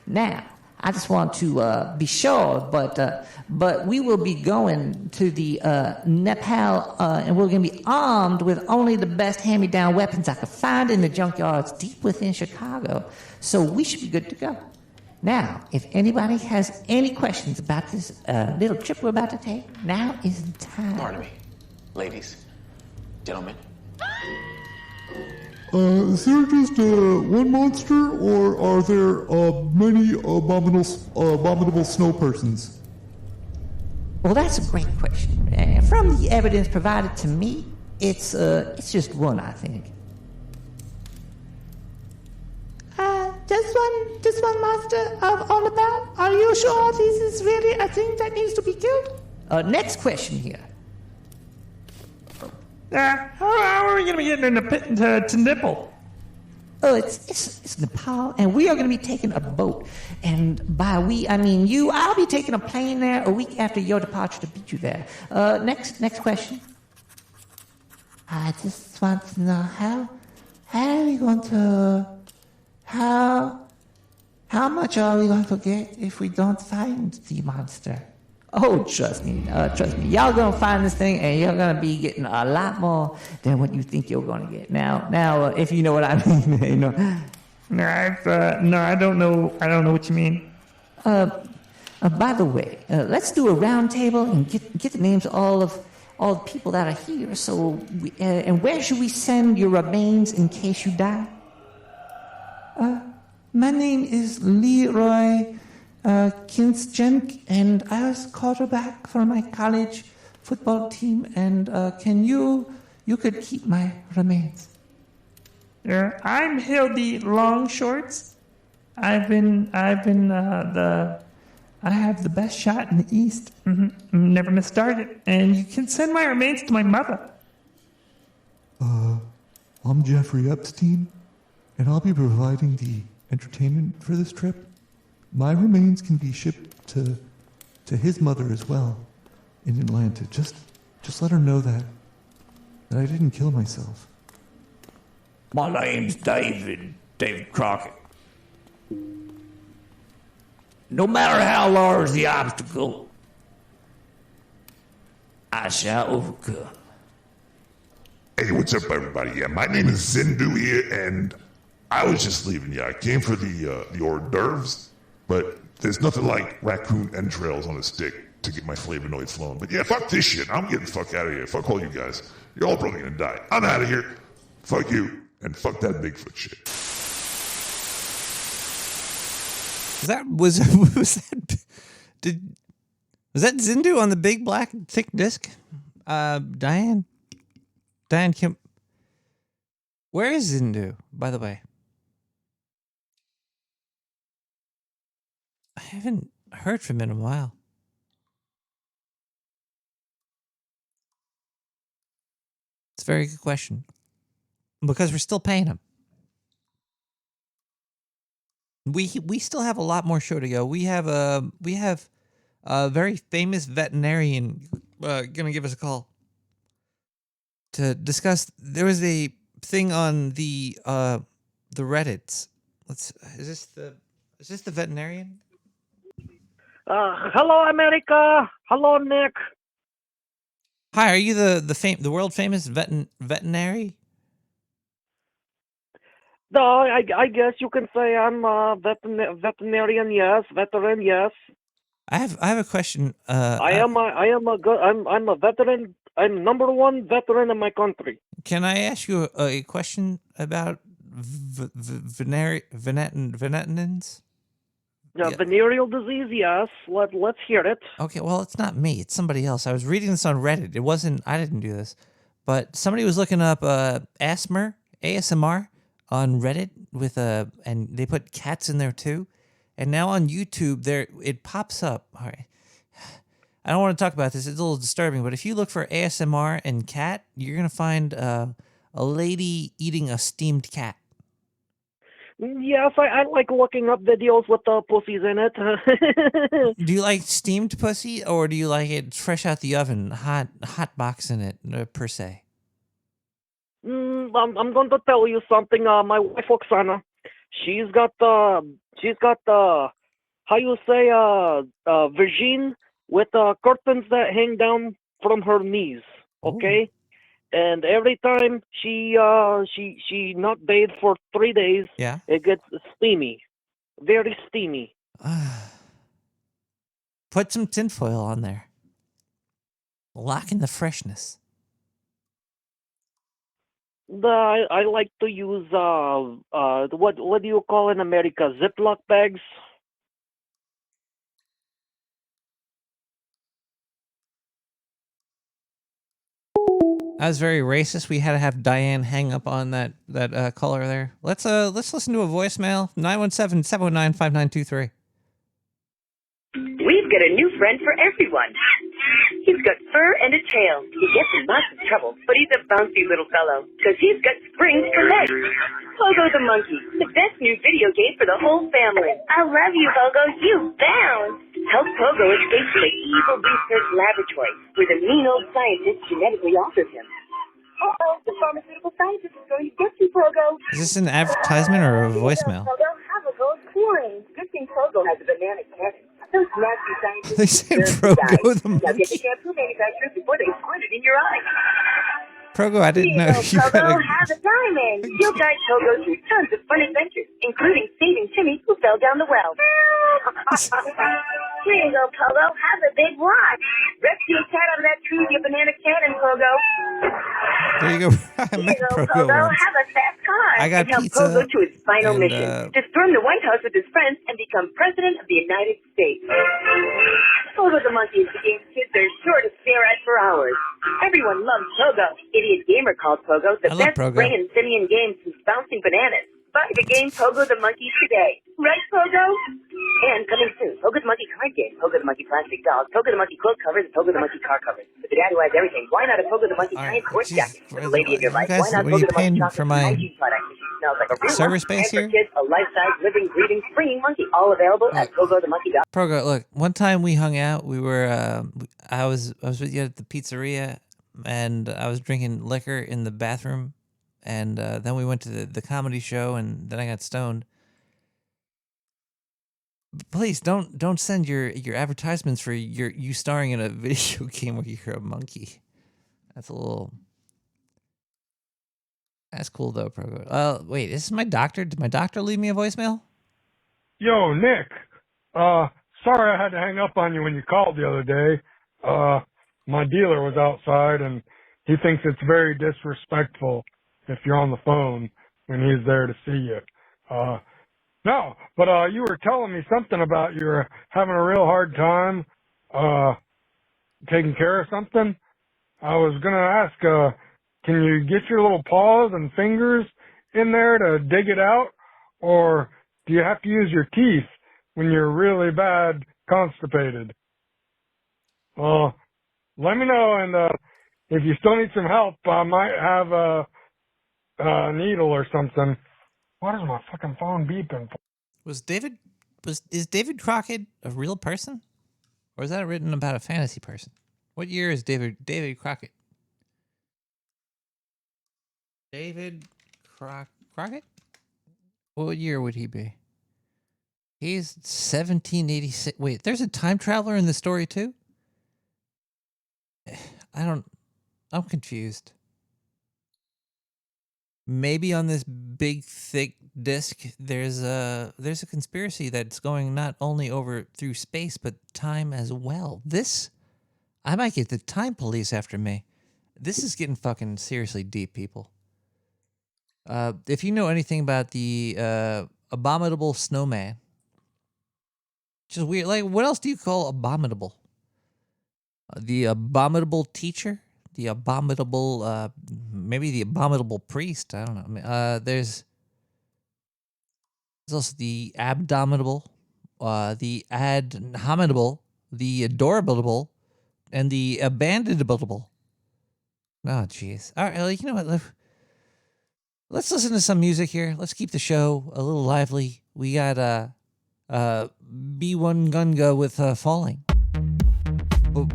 Now, I just want to be sure, but we will be going to the Nepal, and we're going to be armed with only the best hand-me-down weapons I could find in the junkyards deep within Chicago. So we should be good to go. Now, if anybody has any questions about this little trip we're about to take, now is the time. Pardon me. Ladies, gentlemen. Is there just one monster, or are there many abominable snow persons? Well, that's a great question. From the evidence provided to me, it's just one, I think. Just one monster on the bat? Are you sure this is really a thing that needs to be killed? Next question here. How are we going to be getting in the pit to Nipple? Oh, it's Nepal, and we are going to be taking a boat. And by we, I mean you. I'll be taking a plane there a week after your departure to meet you there. Next question. I just want to know how are we going to, how much are we going to get if we don't find the monster? Oh, trust me. Y'all gonna find this thing, and you're gonna be getting a lot more than what you think you're gonna get. Now, if you know what I mean, you know. No, I don't know. I don't know what you mean. By the way, let's do a round table and get the names of all the people that are here. So, and where should we send your remains in case you die? My name is Leroy Kinstjenk, and I was quarterback for my college football team, and you could keep my remains. I'm Hildy Longshorts. I have the best shot in the East. Never missed target, and you can send my remains to my mother. I'm Jeffrey Epstein, and I'll be providing the entertainment for this trip. My remains can be shipped to his mother as well in Atlanta. Just let her know that I didn't kill myself. My name's David Crockett. No matter how large the obstacle, I shall overcome. Hey, what's up, everybody? Yeah, my name is Zindu here, and I was just leaving. Yeah, I came for the hors d'oeuvres, but there's nothing like raccoon entrails on a stick to get my flavonoids flowing. But yeah, fuck this shit. I'm getting the fuck out of here. Fuck all you guys. You're all probably gonna die. I'm out of here. Fuck you, and fuck that Bigfoot shit. Was that Zindu on the big black thick disc? Diane Kim. Where is Zindu, by the way? I haven't heard from him in a while. It's a very good question. Because we're still paying him. We still have a lot more show to go. We have a very famous veterinarian gonna give us a call to discuss. There was a thing on the Reddits. Is this the veterinarian? Hello, America. Hello, Nick. Hi, are you the world famous veterinary? No, I guess you can say I'm a veterinarian. Yes, veteran. Yes. I have a question. I'm a veteran. I'm number one veteran in my country. Can I ask you a question about venereals? Yeah, venereal disease, yes. Let's hear it. Okay, well, it's not me. It's somebody else. I was reading this on Reddit. It wasn't. I didn't do this, but somebody was looking up ASMR on Reddit and they put cats in there too, and now on YouTube it pops up. All right, I don't want to talk about this. It's a little disturbing, but if you look for ASMR and cat, you're gonna find a lady eating a steamed cat. Yes, I like looking up videos with the pussies in it. Do you like steamed pussy, or do you like it fresh out the oven, hot boxing it per se? I'm going to tell you something. My wife Oksana, she's got the how you say virgin with curtains that hang down from her knees. Okay. Ooh. And every time she not bathed for 3 days, yeah, it gets steamy, very steamy. Put some tinfoil on there. Lock in the freshness. I like to use what do you call in America, Ziploc bags? That was very racist. We had to have Diane hang up on that caller there. Let's listen to a voicemail. 917-719-5923. We've got a new friend for everyone. He's got fur and a tail. He gets in lots of trouble, but he's a bouncy little fellow, because he's got springs for legs. Pogo the Monkey, the best new video game for the whole family. I love you, Pogo. You bounce. Help Pogo escape from the evil research laboratory, where the mean old scientist genetically alters him. Uh-oh, the pharmaceutical scientist is going to get you, Pogo. Is this an advertisement or a voicemail? Pogo, have a gold coin. Good thing Pogo has a banana cannon. Those nasty scientists. They said Progo the Monkey. Now get the shampoo manufacturers before they squirt it in your eye. Progo, I didn't know you had Pogo, have a diamond. You'll guide Pogo through tons of fun adventures, including saving Timmy, who fell down the well. Here you go, Pogo. Have a big watch. Rescue a cat out of that tree with your banana cannon, Pogo. There you go. Here you go, Pogo. Have a fast car. I got and help pizza Pogo to his final mission, to storm the White House with his friends and become President of the United States. Pogo the Monkey is the game kids are sure to stare at for hours. Everyone loves Pogo. Idiot Gamer calls Pogo the best spring and simian game since bouncing bananas. Buy the game Pogo the Monkey today. Right, Pogo? And coming soon, Pogo the Monkey card game, Pogo the Monkey plastic dolls, Pogo the Monkey quilt covers, and Pogo the Monkey car covers. For the dad who has everything, why not a Pogo the Monkey giant sports jacket for the lady in your life? Why not Pogo the Monkey chocolate hygiene product? Smells like a real server monkey. space And for here? kids, a life-size, living, breathing, springing monkey. All available at PogoTheMonkey.com. Progo, look, one time we hung out. We were, I was with you at the pizzeria, and I was drinking liquor in the bathroom, and then we went to the comedy show, and then I got stoned. Please don't send your advertisements for you starring in a video game where you're a monkey. That's a little. That's cool though, Progo. Wait, this is my doctor. Did my doctor leave me a voicemail? Yo, Nick. Sorry I had to hang up on you when you called the other day. My dealer was outside and he thinks it's very disrespectful if you're on the phone when he's there to see you. No, but you were telling me something about you were having a real hard time taking care of something. I was going to ask, can you get your little paws and fingers in there to dig it out? Or do you have to use your teeth when you're really bad constipated? Well, let me know, and if you still need some help, I might have a needle or something. What is my fucking phone beeping for? Is David Crockett a real person? Or is that written about a fantasy person? What year is David Crockett? David Crockett? What year would he be? He's 1786. Wait, there's a time traveler in the story too? I'm confused. Maybe on this big thick disc there's a conspiracy that's going not only over through space but time as well. I might get the time police after me. This is getting fucking seriously deep, people. If you know anything about the abominable snowman, just weird. Like, what else do you call abominable? The abominable teacher, the abominable, maybe the abominable priest. I don't know. I mean, there's also the abdominable, the adhominable, the adorable, and the abandonable. Oh, jeez. All right, you know what? Let's listen to some music here. Let's keep the show a little lively. We got B1 Gunga with Falling. What?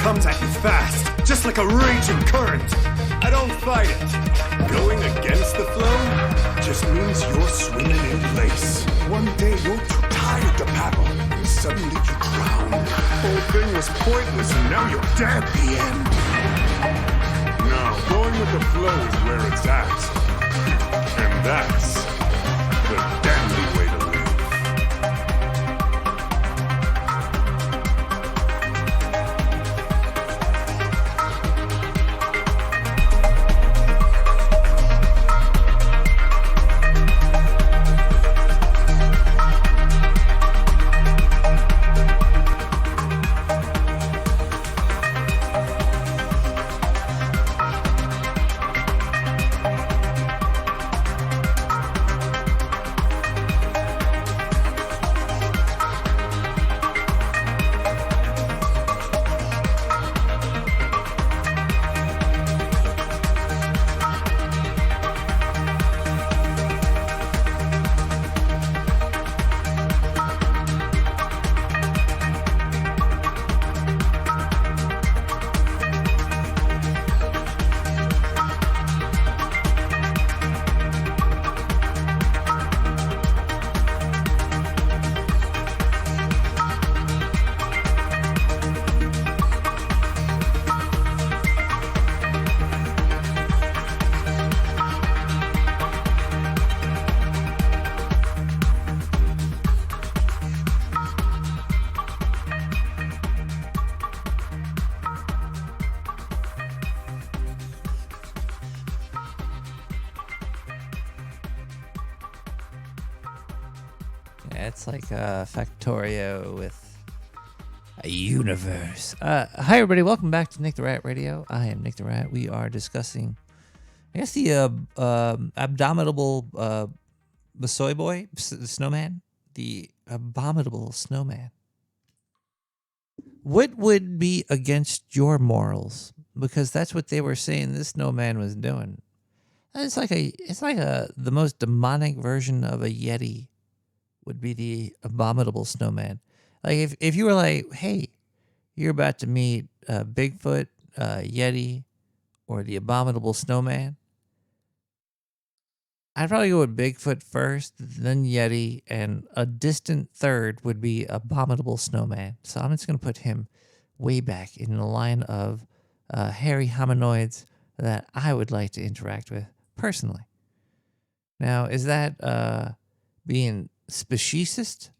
comes at you fast, just like a raging current. I don't fight it. Going against the flow just means you're swimming in place. One day you're too tired to paddle, and suddenly you drown. Whole thing was pointless, and now you're dead at the end. No, going with the flow is where it's at. And that's the It's like Factorio with a universe. Hi, everybody. Welcome back to Nick the Rat Radio. I am Nick the Rat. We are discussing, I guess, the abominable soy boy, snowman. The abominable snowman. What would be against your morals? Because that's what they were saying this snowman was doing. It's like the most demonic version of a Yeti would be the abominable snowman. Like if you were like, hey, you're about to meet Bigfoot, Yeti, or the abominable snowman, I'd probably go with Bigfoot first, then Yeti, and a distant third would be abominable snowman. So I'm just going to put him way back in the line of hairy hominoids that I would like to interact with personally. Now, is that being speciesist?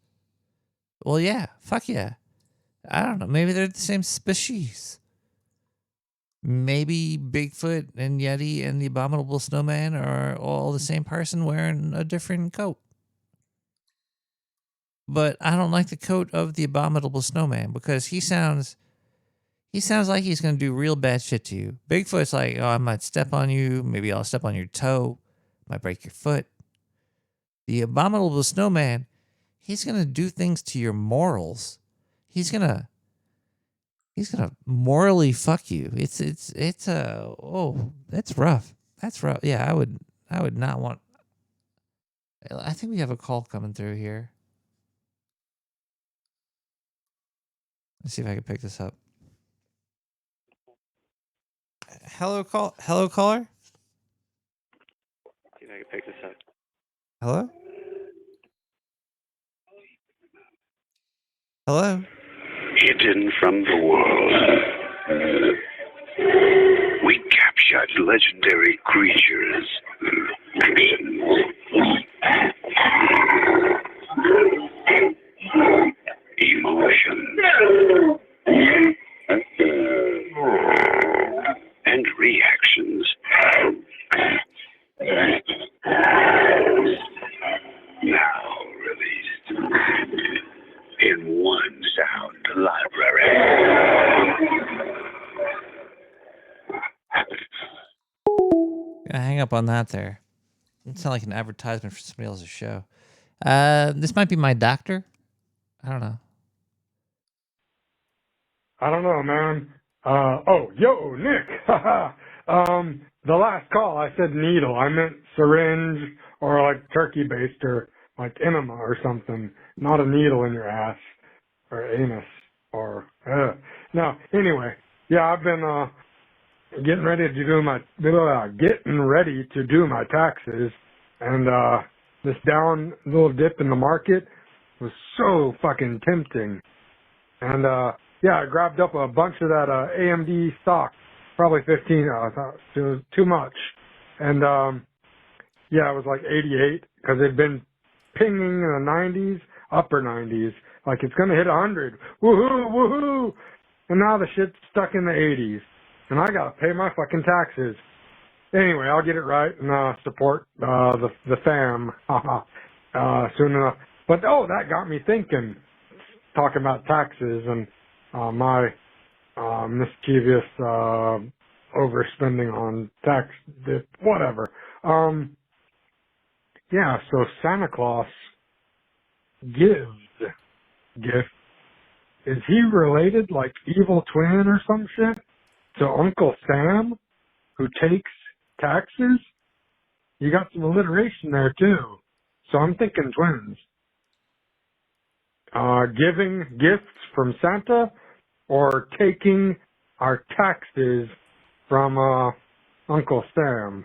Well, yeah. Fuck yeah. I don't know. Maybe they're the same species. Maybe Bigfoot and Yeti and the abominable snowman are all the same person wearing a different coat. But I don't like the coat of the abominable snowman because he sounds like he's going to do real bad shit to you. Bigfoot's like, oh, I might step on you. Maybe I'll step on your toe. Might break your foot. The abominable snowman, he's going to do things to your morals. He's going to morally fuck you. It's that's rough. That's rough. Yeah, I would not want. I think we have a call coming through here. Let's see if I can pick this up. Hello, caller. See if I can pick this up. Hello. Hello. Hidden from the world. We captured legendary creatures. Emotions. And reactions. Now released in one sound library. Gonna hang up on that there. It sounds like an advertisement for somebody else's show. This might be my doctor. I don't know. I don't know, man. Yo, Nick. The last call, I said needle. I meant syringe or like turkey baster, like enema or something. Not a needle in your ass or anus or, No, anyway. Yeah, I've been, getting ready to do my taxes, and this down little dip in the market was so fucking tempting. And yeah, I grabbed up a bunch of that AMD stock, probably 15. I thought it was too much, and yeah, it was like 88 because it'd been pinging in the 90s, upper 90s, like it's gonna hit 100. Woohoo! And now the shit's stuck in the 80s. And I gotta pay my fucking taxes. Anyway, I'll get it right and support the fam soon enough. But that got me thinking. Talking about taxes and my mischievous overspending on tax, whatever. Yeah. So Santa Claus gives gift. Is he related, like evil twin or some shit, to Uncle Sam, who takes taxes? You got some alliteration there, too. So I'm thinking twins. Giving gifts from Santa or taking our taxes from Uncle Sam.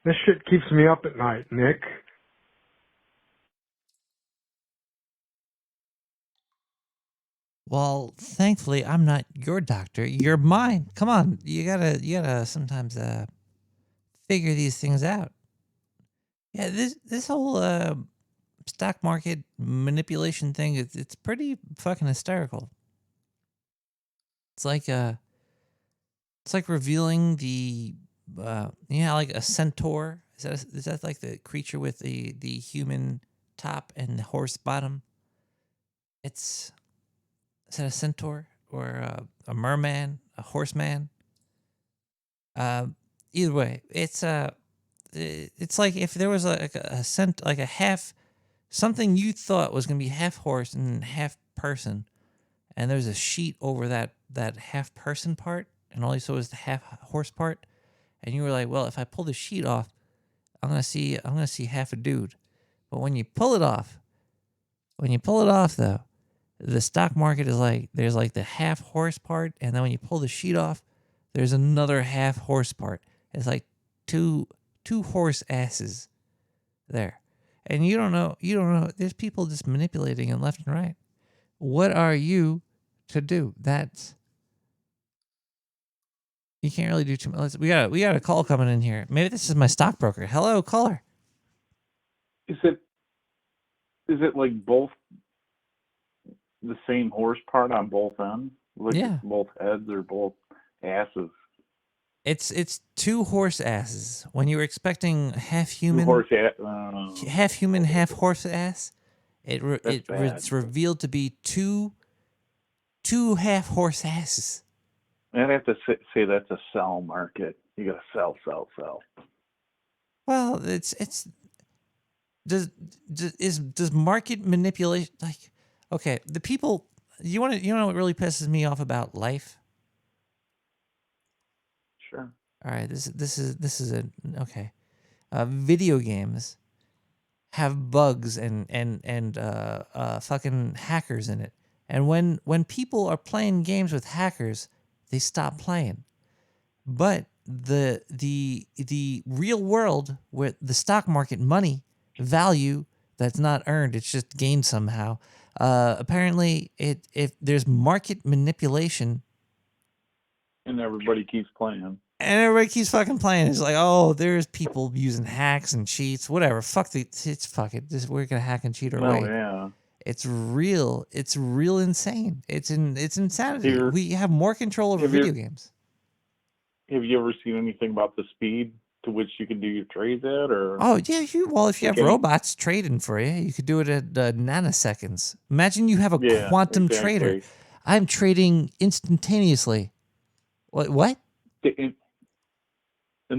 This shit keeps me up at night, Nick. Well, thankfully, I'm not your doctor. You're mine. Come on, you gotta sometimes figure these things out. Yeah, this whole stock market manipulation thing it's pretty fucking hysterical. It's like revealing the like a centaur. Is that like the creature with the human top and the horse bottom. Is that a centaur or a merman, a horseman? Either way, it's like if there was like a half something you thought was gonna be half horse and half person, and there's a sheet over that half person part, and all you saw was the half horse part, and you were like, well, if I pull the sheet off, I'm gonna see half a dude. But when you pull it off though, the stock market is like there's like the half horse part, and then when you pull the sheet off, there's another half horse part. It's like two horse asses there. And you don't know. There's people just manipulating it left and right. What are you to do? You can't really do too much. We got a call coming in here. Maybe this is my stockbroker. Hello, caller. Is it like both the same horse part on both ends? Like Yeah. both heads or both asses? It's two horse asses. When you were expecting half human, half human, half horse ass, it's revealed to be two half horse asses. I'd have to say that's a sell market. You gotta sell. Well, does market manipulation, like, okay, the people, you know what really pisses me off about life? Sure. All right, this is okay. Video games have bugs and fucking hackers in it. And when people are playing games with hackers, they stop playing. But the real world, where the stock market money value that's not earned, it's just gained somehow. Apparently, if there's market manipulation, And everybody keeps playing. and everybody keeps fucking playing, it's like, oh, there's people using hacks and cheats, whatever. Fuck it. We're gonna hack and cheat our way. Yeah. It's real insane. It's insanity. Here- We have more control over have you- video games. Have you ever seen anything about the speed to which you can do your trades at? Or Oh yeah, if you have Okay. robots trading for you, you could do it at nanoseconds. Imagine you have a Yeah, quantum exactly. trader. I'm trading instantaneously. What? And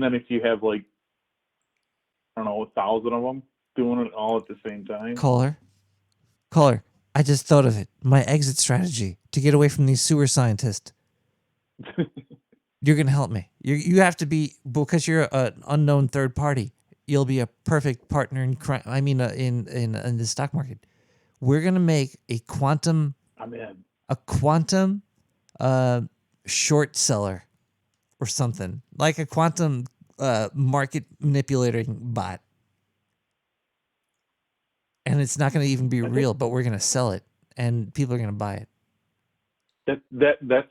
then if you have like, I don't know, 1,000 of them doing it all at the same time. Caller, I just thought of it. My exit strategy to get away from these sewer scientists. You're gonna help me. You have to be, because you're an unknown third party. You'll be a perfect partner in crime. I mean, in the stock market. We're gonna make a quantum. I'm in. A quantum, short seller, or something like a quantum market manipulating bot. And it's not gonna even be real, but we're gonna sell it, and people are gonna buy it. That's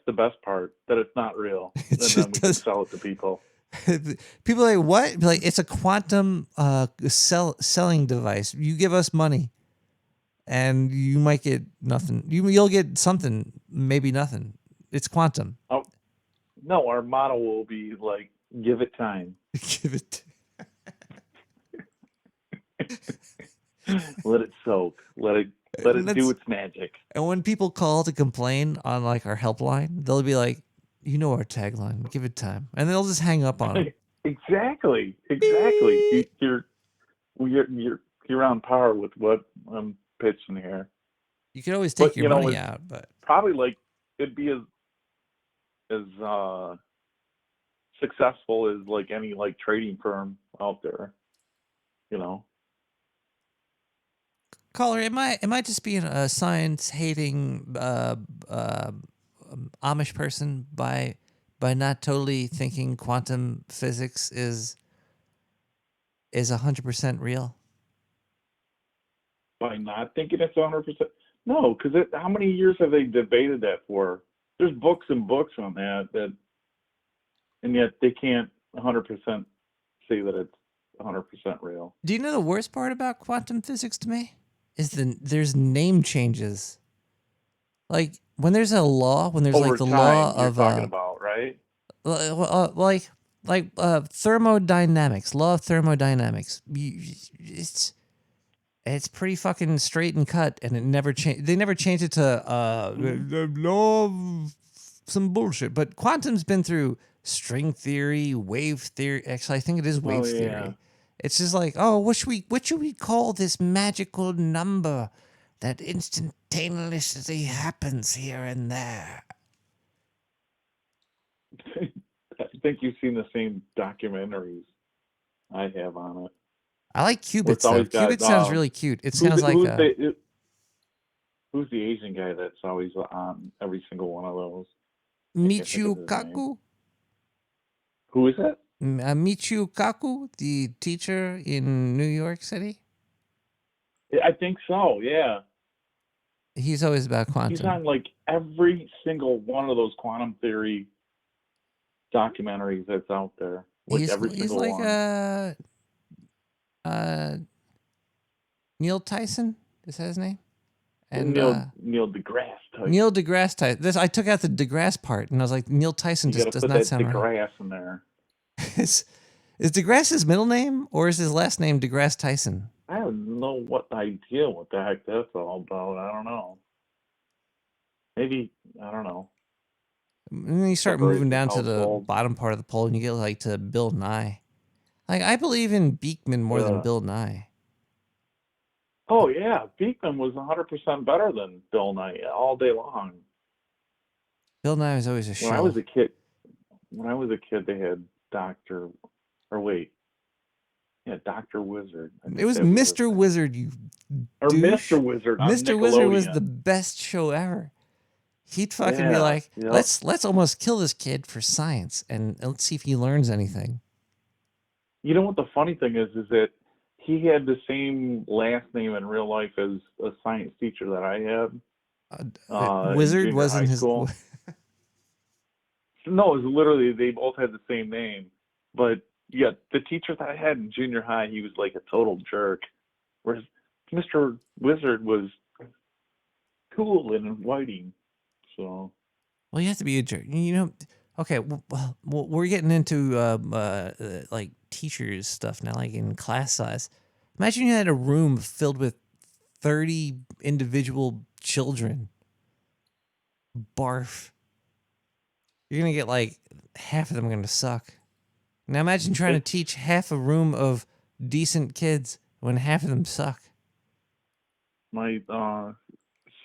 the best part, that it's not real. And then we can sell it to people. People are like, what? Be like, it's a quantum selling device. You give us money, and you might get nothing. You'll get something, maybe nothing. It's quantum. Oh, no, our motto will be like, give it time. Give it. Let it soak. Let it do its magic. And when people call to complain on like our helpline, they'll be like, you know our tagline, give it time, and they'll just hang up on it. Exactly. You're on par with what I'm pitching here. You can always take But, your you know, money it's out, but probably like it'd be as successful as like any like trading firm out there. You know. caller, am I just being a science hating Amish person by not totally thinking quantum physics is 100% real? By not thinking it's 100%? No, because how many years have they debated that for? There's books and books on that, and yet they can't 100% say that it's 100% real. Do you know the worst part about quantum physics to me? Is there's name changes. Like when there's a law, when there's Over like the time, law you're of talking about, right? Like thermodynamics, law of thermodynamics. It's pretty fucking straight and cut, and it never changed. They never changed it to the law of some bullshit. But quantum's been through string theory, wave theory. Actually, I think it is wave theory. It's just like, oh, what should we call this magical number that instantaneously happens here and there? I think you've seen the same documentaries I have on it. I like qubits though. Qubit sounds really cute. It sounds like who's the Asian guy that's always on every single one of those? Michio Kaku. Who is that? Michio Kaku, the teacher in New York City. I think so. Yeah. He's always about quantum. He's on like every single one of those quantum theory documentaries that's out there. Like he's like one. Neil Tyson, is that his name? And Neil deGrasse Tyson. Neil deGrasse Tyson. I took out the deGrasse part, and I was like, Neil Tyson just does not sound right. deGrasse in there. Is deGrasse his middle name, or is his last name deGrasse Tyson? I have no idea what the heck that's all about. I don't know. Maybe, I don't know. And then you start moving down to the bottom part of the poll, and you get like to Bill Nye. Like, I believe in Beekman more than Bill Nye. Oh yeah, Beekman was 100% better than Bill Nye all day long. Bill Nye was always a show. When I was a kid, they had Dr. Wizard. It was Mr. Wizard, you douche. Mr. Wizard. Mr. Wizard was the best show ever. He'd fucking be like, let's almost kill this kid for science, and let's see if he learns anything. You know what the funny thing is that he had the same last name in real life as a science teacher that I had. Wizard wasn't his. No, it was literally, they both had the same name. But yeah, the teacher that I had in junior high, he was like a total jerk. Whereas Mr. Wizard was cool and inviting. So. Well, you have to be a jerk. You know, okay, well, we're getting into like teachers stuff now, like in class size. Imagine you had a room filled with 30 individual children. Barf. You're going to get like half of them are going to suck. Now imagine trying to teach half a room of decent kids when half of them suck. My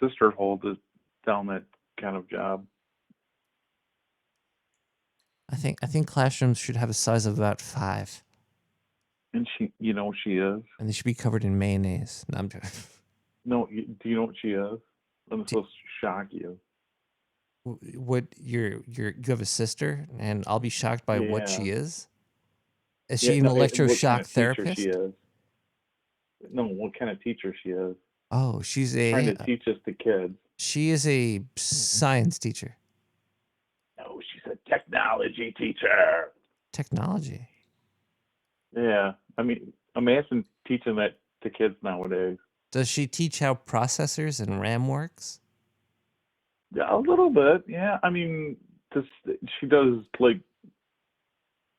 sister holds it down that kind of job. I think classrooms should have a size of about 5. And she is. And they should be covered in mayonnaise. No, I'm joking. No, do you know what she is? I'm supposed to shock you. What you have a sister, and I'll be shocked by what she is. Is she an electroshock therapist? She is. No, what kind of teacher she is? Oh, she's trying to teach us the kids. She is a science teacher. No, she's a technology teacher. Technology. Yeah, I mean, imagine teaching that to kids nowadays. Does she teach how processors and RAM works? Yeah, a little bit. Yeah, I mean, she does like.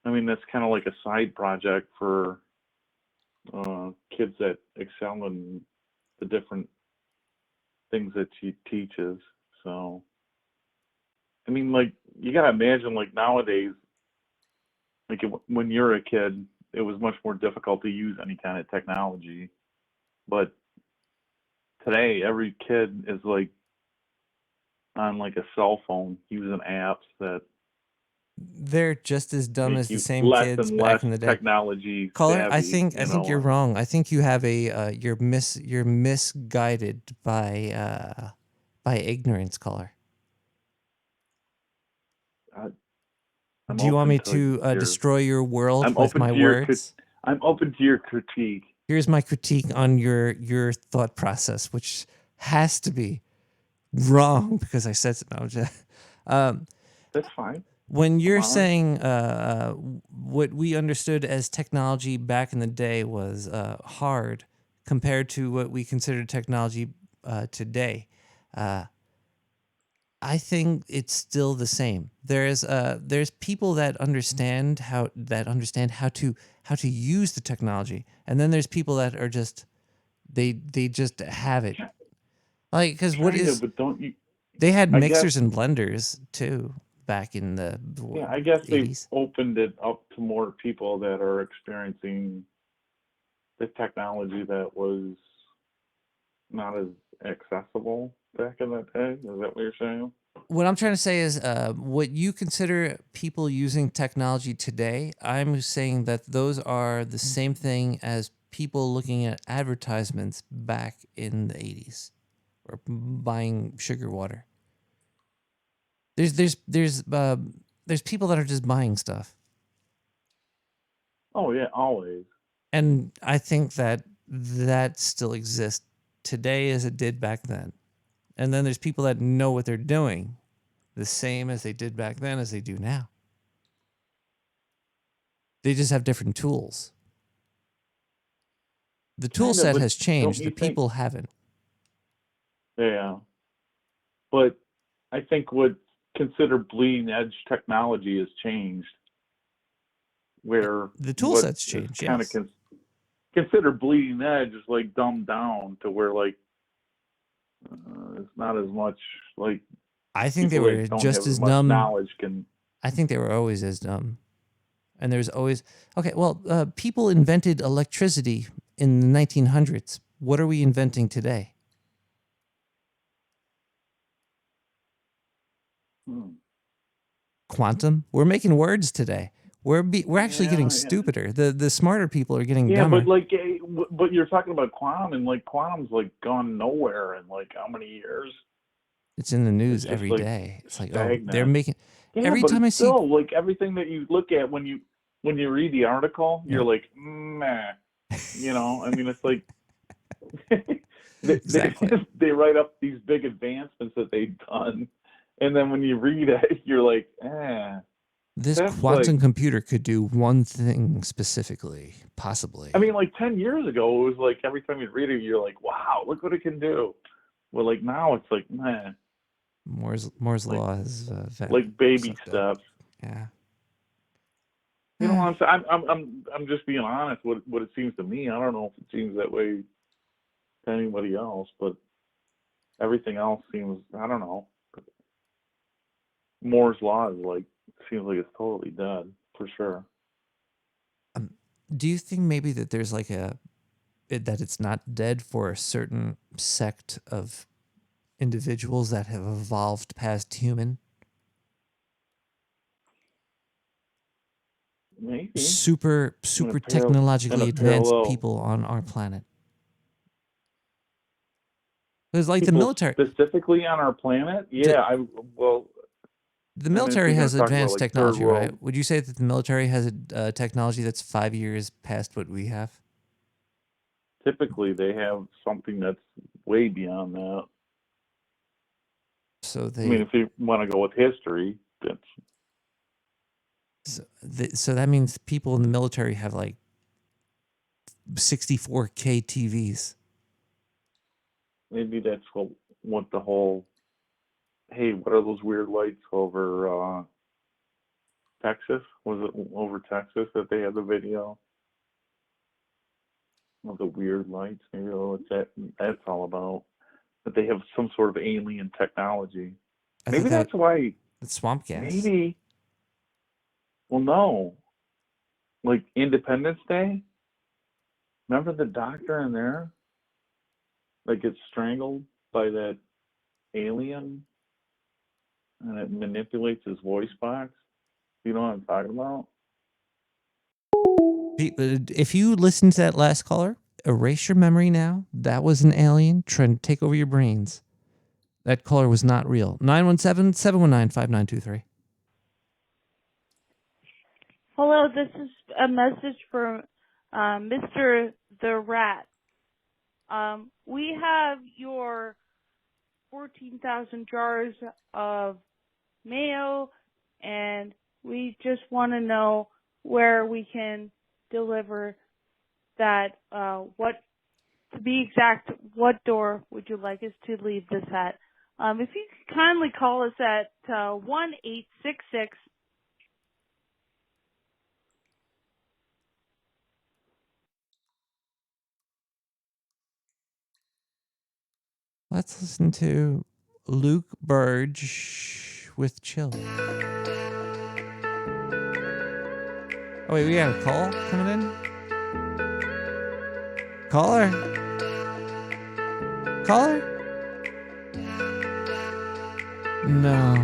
I mean, that's kind of like a side project for kids that excel in the different things that she teaches. So, I mean, like, you gotta imagine, like, nowadays, like, when you're a kid, it was much more difficult to use any kind of technology. But today, every kid is, like, on, like, a cell phone using apps that they're just as dumb as the same kids and back in the day. Technology Caller, savvy, I think you're wrong. I think you have a you're misguided by ignorance, caller. Do you want me to destroy your world with my words? I'm open to your critique. Here's my critique on your thought process, which has to be wrong because I said so. No, that's fine. When you're saying what we understood as technology back in the day was hard compared to what we consider technology today, I think it's still the same. There's people that understand how to use the technology, and then there's people that are just They just have it. Like, because what Kinda, is... but don't you? They had I guess. mixers and blenders, too, back in the Yeah, I guess they've 80s. opened it up to more people that are experiencing the technology that was not as accessible back in that day. Is that what you're saying? What I'm trying to say is, what you consider people using technology today, I'm saying that those are the same thing as people looking at advertisements back in the 80s or buying sugar water. There's people that are just buying stuff. Oh yeah, always. And I think that still exists today as it did back then. And then there's people that know what they're doing, the same as they did back then as they do now. They just have different tools. The tool Kinda, set but has don't changed. you The think? people haven't. Yeah, but I think what considered bleeding edge technology has changed. Where The tool what set's is changed, kind of yes. considered bleeding edge is like dumbed down to where like it's not as much like I think they people were that don't just have as as much dumb. knowledge can. I think they were always as dumb. And there's always... Okay, well, people invented electricity in the 1900s. What are we inventing today? Quantum? We're making words today. We're actually getting stupider. The smarter people are getting Yeah, dumber. but like, but you're talking about quantum, and like quantum's like gone nowhere in like how many years? It's in the news It's just every like day. It's like, oh, stagnant. they're making... Yeah, Every but time I it's see... still like everything that you look at when you read the article, you're like, meh. You know, I mean, it's like Exactly. they write up these big advancements that they've done, and then when you read it, you're like, This that's quantum like. computer could do one thing specifically, possibly. I mean, like 10 years ago, it was like every time you read it, you're like, wow, look what it can do. Well, like now it's like, meh. Moore's Like, law is like baby sucked up. steps. Yeah. You know what I'm saying? I'm just being honest. What it seems to me, I don't know if it seems that way to anybody else, but everything else seems, I don't know. Moore's law is like seems like it's totally dead for sure. Do you think maybe that there's like that it's not dead for a certain sect of individuals that have evolved past human? Maybe. Super technologically advanced parallel. people on our planet. Because like People the military... specifically on our planet? Yeah, The military has advanced like technology, third right? world. Would you say that the military has a technology that's 5 years past what we have? Typically, they have something that's way beyond that. So they... I mean, if you want to go with history, that's... So that means people in the military have like 64K TVs. Maybe that's what the whole... Hey, what are those weird lights over Texas? Was it over Texas that they had the video of the weird lights? Maybe that's all about. That they have some sort of alien technology. Maybe that's why. It's swamp gas. Maybe. Well, no. Like Independence Day. Remember the doctor in there? Like gets strangled by that alien, and it manipulates his voice box. You know what I'm talking about? If you listen to that last caller, erase your memory now. That was an alien trying to take over your brains. That caller was not real. 917-719-5923. Hello, this is a message from Mr. the Rat. We have your 14,000 jars of mayo, and we just want to know where we can deliver that. To be exact, what door would you like us to leave this at? If you could kindly call us at 1-866 Let's listen to Luke Burge with Chill. Oh, wait, we got a call coming in? Caller? Caller? No.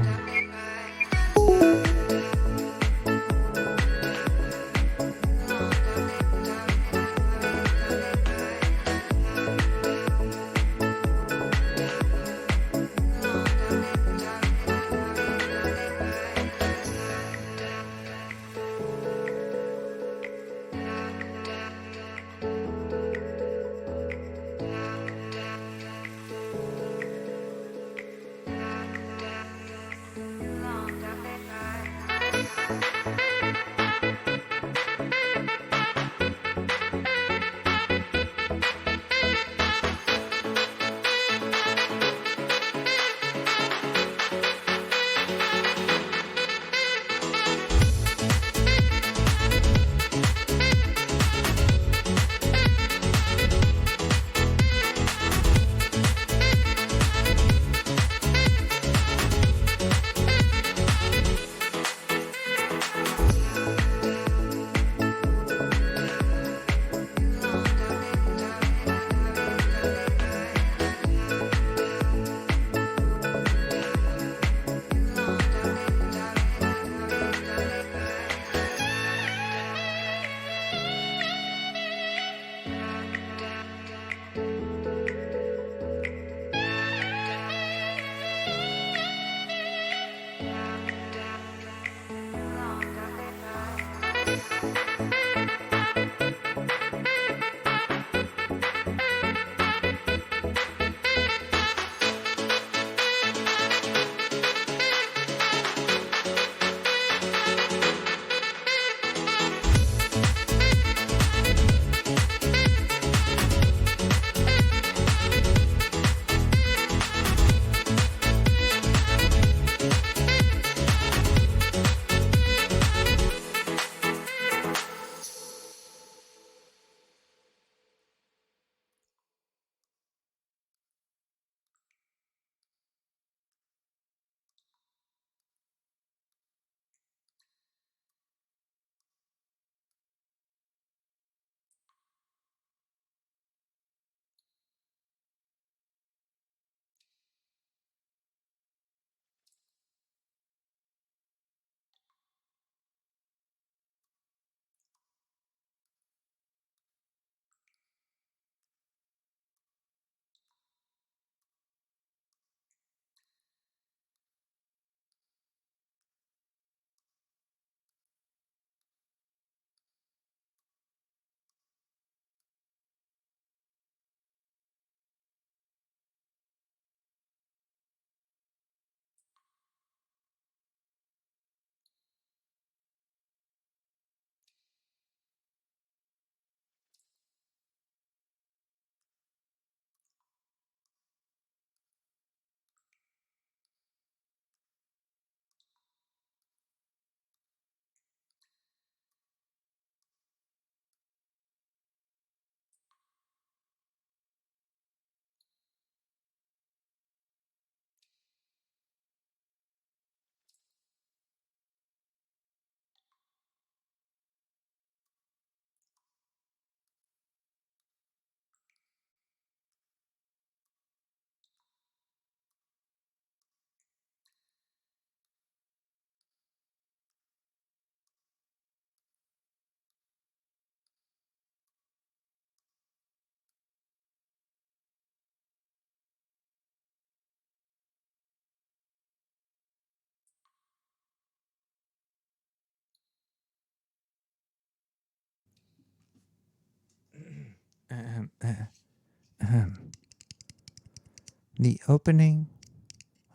The opening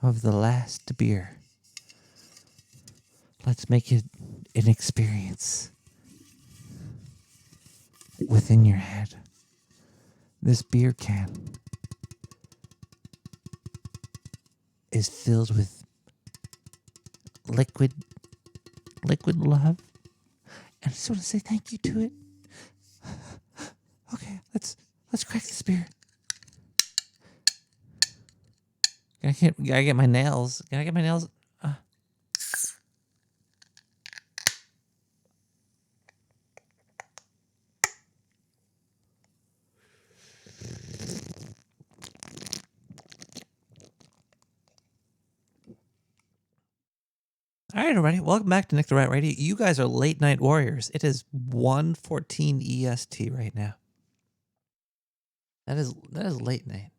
of the last beer. Let's make it an experience within your head. This beer can is filled with liquid love. And I just want to say thank you to it. Okay, let's crack this beer. Gotta get my nails. Gotta get my nails. All right, everybody. Welcome back to Nick the Rat Radio. You guys are late night warriors. It is 1:14 EST right now. That is late night.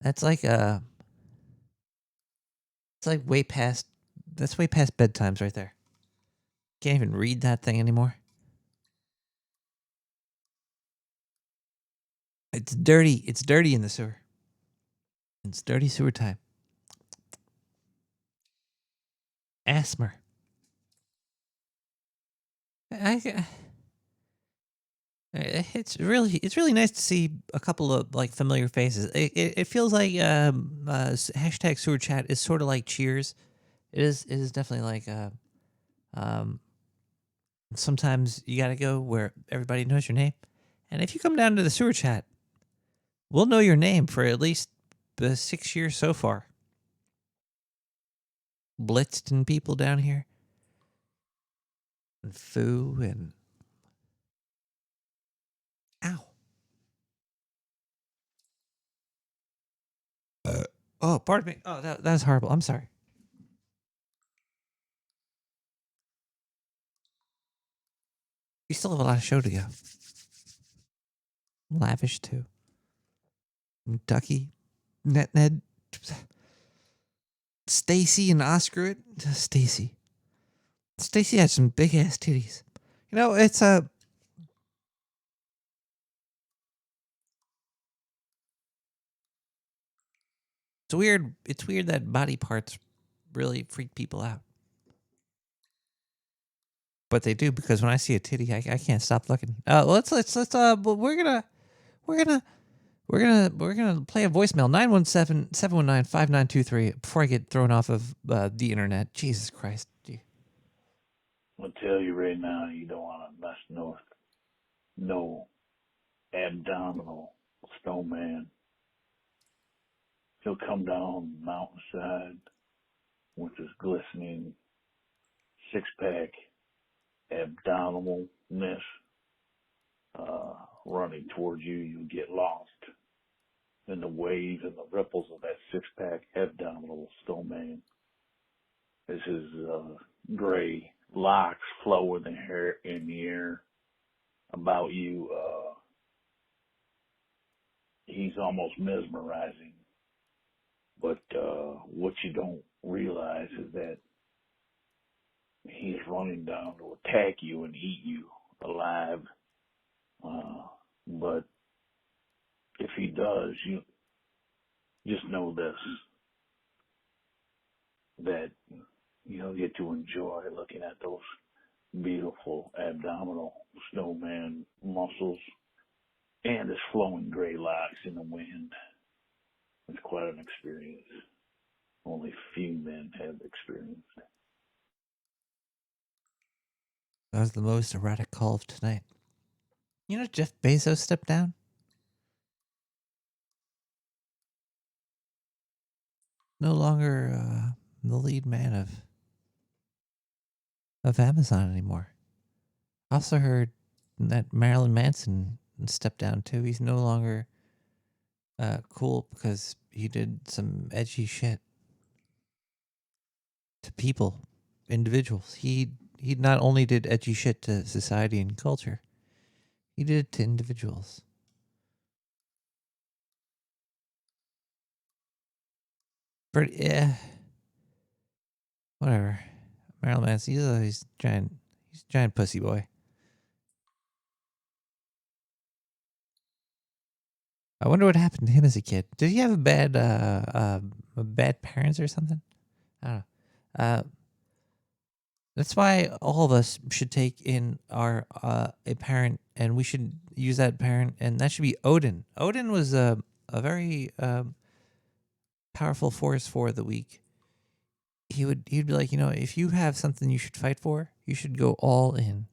That's like it's like way past. That's way past bedtimes right there. Can't even read that thing anymore. It's dirty. It's dirty in the sewer. It's dirty sewer time. Asthma. It's really nice to see a couple of like familiar faces. It feels like hashtag sewer chat is sort of like Cheers. It is definitely like sometimes you got to go where everybody knows your name, and if you come down to the sewer chat, we'll know your name for at least the 6 years so far. Blitzed and people down here, and Foo and ow. Oh, pardon me. Oh, that's horrible. I'm sorry. We still have a lot of show to go. Lavish too. Ducky, Ned, Stacy, and Oscar. Stacy had some big ass titties. You know, it's weird. It's weird that body parts really freak people out. But they do, because when I see a titty, I can't stop looking. Let's we're gonna play a voicemail 917-719-5923 before I get thrown off of the internet. Jesus Christ. Gee. I'll tell you right now, you don't want to mess with no abdominal snowman. He'll come down the mountainside with his glistening six-pack abdominalness running towards you. You'll get lost in the waves and the ripples of that six-pack abdominal snowman as his gray locks flow in the air about you. He's almost mesmerizing. But what you don't realize is that he's running down to attack you and eat you alive. But if he does, you just know this, that you'll get to enjoy looking at those beautiful abdominal snowman muscles and his flowing gray locks in the wind. It's quite an experience. Only few men have experienced. That was the most erratic call of tonight. You know, Jeff Bezos stepped down. No longer the lead man of Amazon anymore. I also heard that Marilyn Manson stepped down too. He's no longer cool because he did some edgy shit to people, individuals. He not only did edgy shit to society and culture, he did it to individuals. But whatever. Marilyn Manson, he's a giant pussy boy. I wonder what happened to him as a kid. Did he have bad parents or something? I don't know. That's why all of us should take in our a parent, and we should use that parent, and that should be Odin. Odin was a very powerful force for the weak. He'd be like, you know, if you have something you should fight for, you should go all in.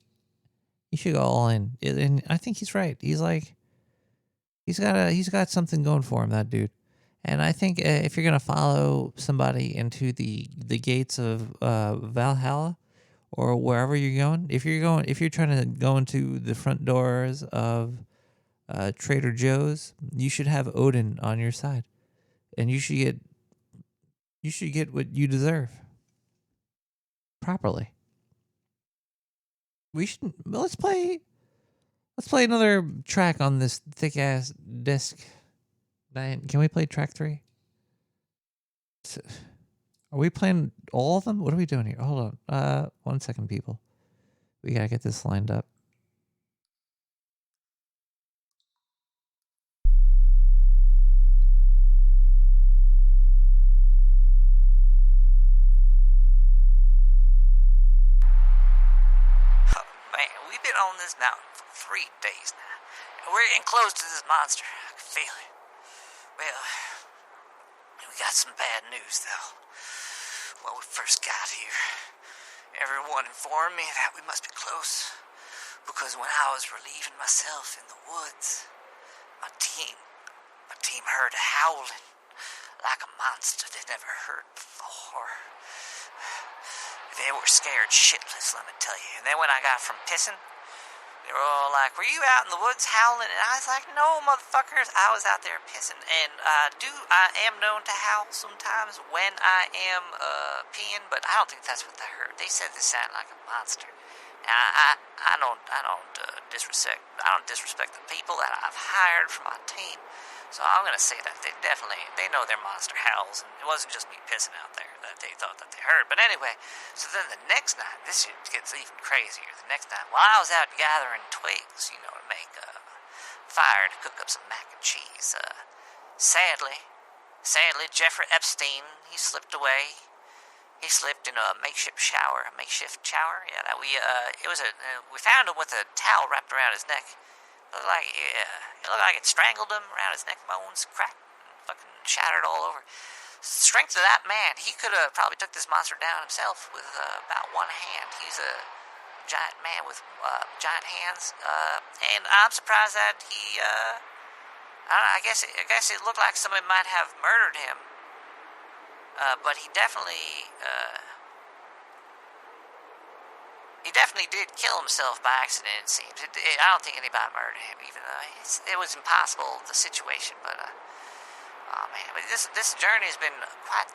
You should go all in, and I think he's right. He's like, he's got something going for him, that dude. And I think if you're gonna follow somebody into the gates of Valhalla or wherever you're going, if you're trying to go into the front doors of Trader Joe's, you should have Odin on your side, and you should get what you deserve properly. Let's play another track on this thick ass disc. Diane, can we play track 3? Are we playing all of them? What are we doing here? Hold on. 1 second, people. We gotta get this lined up. Man, we've been on this mountain for 3 days now. And we're getting close to this monster. I can feel it. Well, we got some bad news, though. When we first got here, everyone informed me that we must be close. Because when I was relieving myself in the woods, my team heard a howling like a monster they'd never heard before. They were scared shitless, let me tell you. And then when I got from pissing, they were all like, "Were you out in the woods howling?" And I was like, "No, motherfuckers, I was out there pissing." And I am known to howl sometimes when I am peeing, but I don't think that's what they heard. They said this sounded like a monster. And I don't disrespect the people that I've hired for my team. So I'm gonna say that they know their monster howls, and it wasn't just me pissing out there that they thought that they heard. But anyway, so then the next night, this shit gets even crazier. The next night, while I was out gathering twigs, to make a fire to cook up some mac and cheese, sadly, Jeffrey Epstein, he slipped away. He slipped in a makeshift shower. Yeah, that we found him with a towel wrapped around his neck. It looked like it strangled him around his neck bones, cracked, and fucking shattered all over. Strength of that man, he could have probably took this monster down himself with about one hand. He's a giant man with giant hands, and I'm surprised that he. I guess it looked like somebody might have murdered him, but he definitely. He definitely did kill himself by accident, it seems. I don't think anybody murdered him, even though it was impossible, the situation. But oh man, but this journey has been quite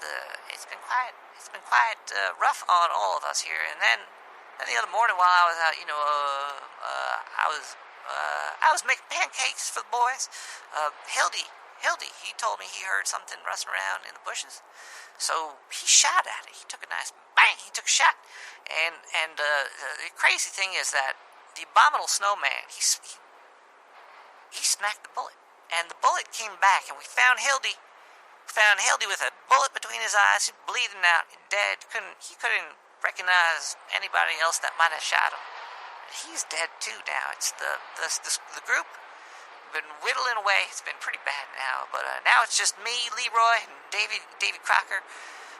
rough on all of us here. And then the other morning, while I was out, I was making pancakes for the boys. Hildy, he told me he heard something rustling around in the bushes. So he shot at it. He took a nice bang. He took a shot, and the crazy thing is that the abominable snowman he smacked the bullet, and the bullet came back, and we found Hildy. With a bullet between his eyes, bleeding out, dead. He couldn't recognize anybody else that might have shot him. He's dead too now. It's the group been whittling away. It's been pretty bad now, but now it's just me, Leroy, and David Crocker.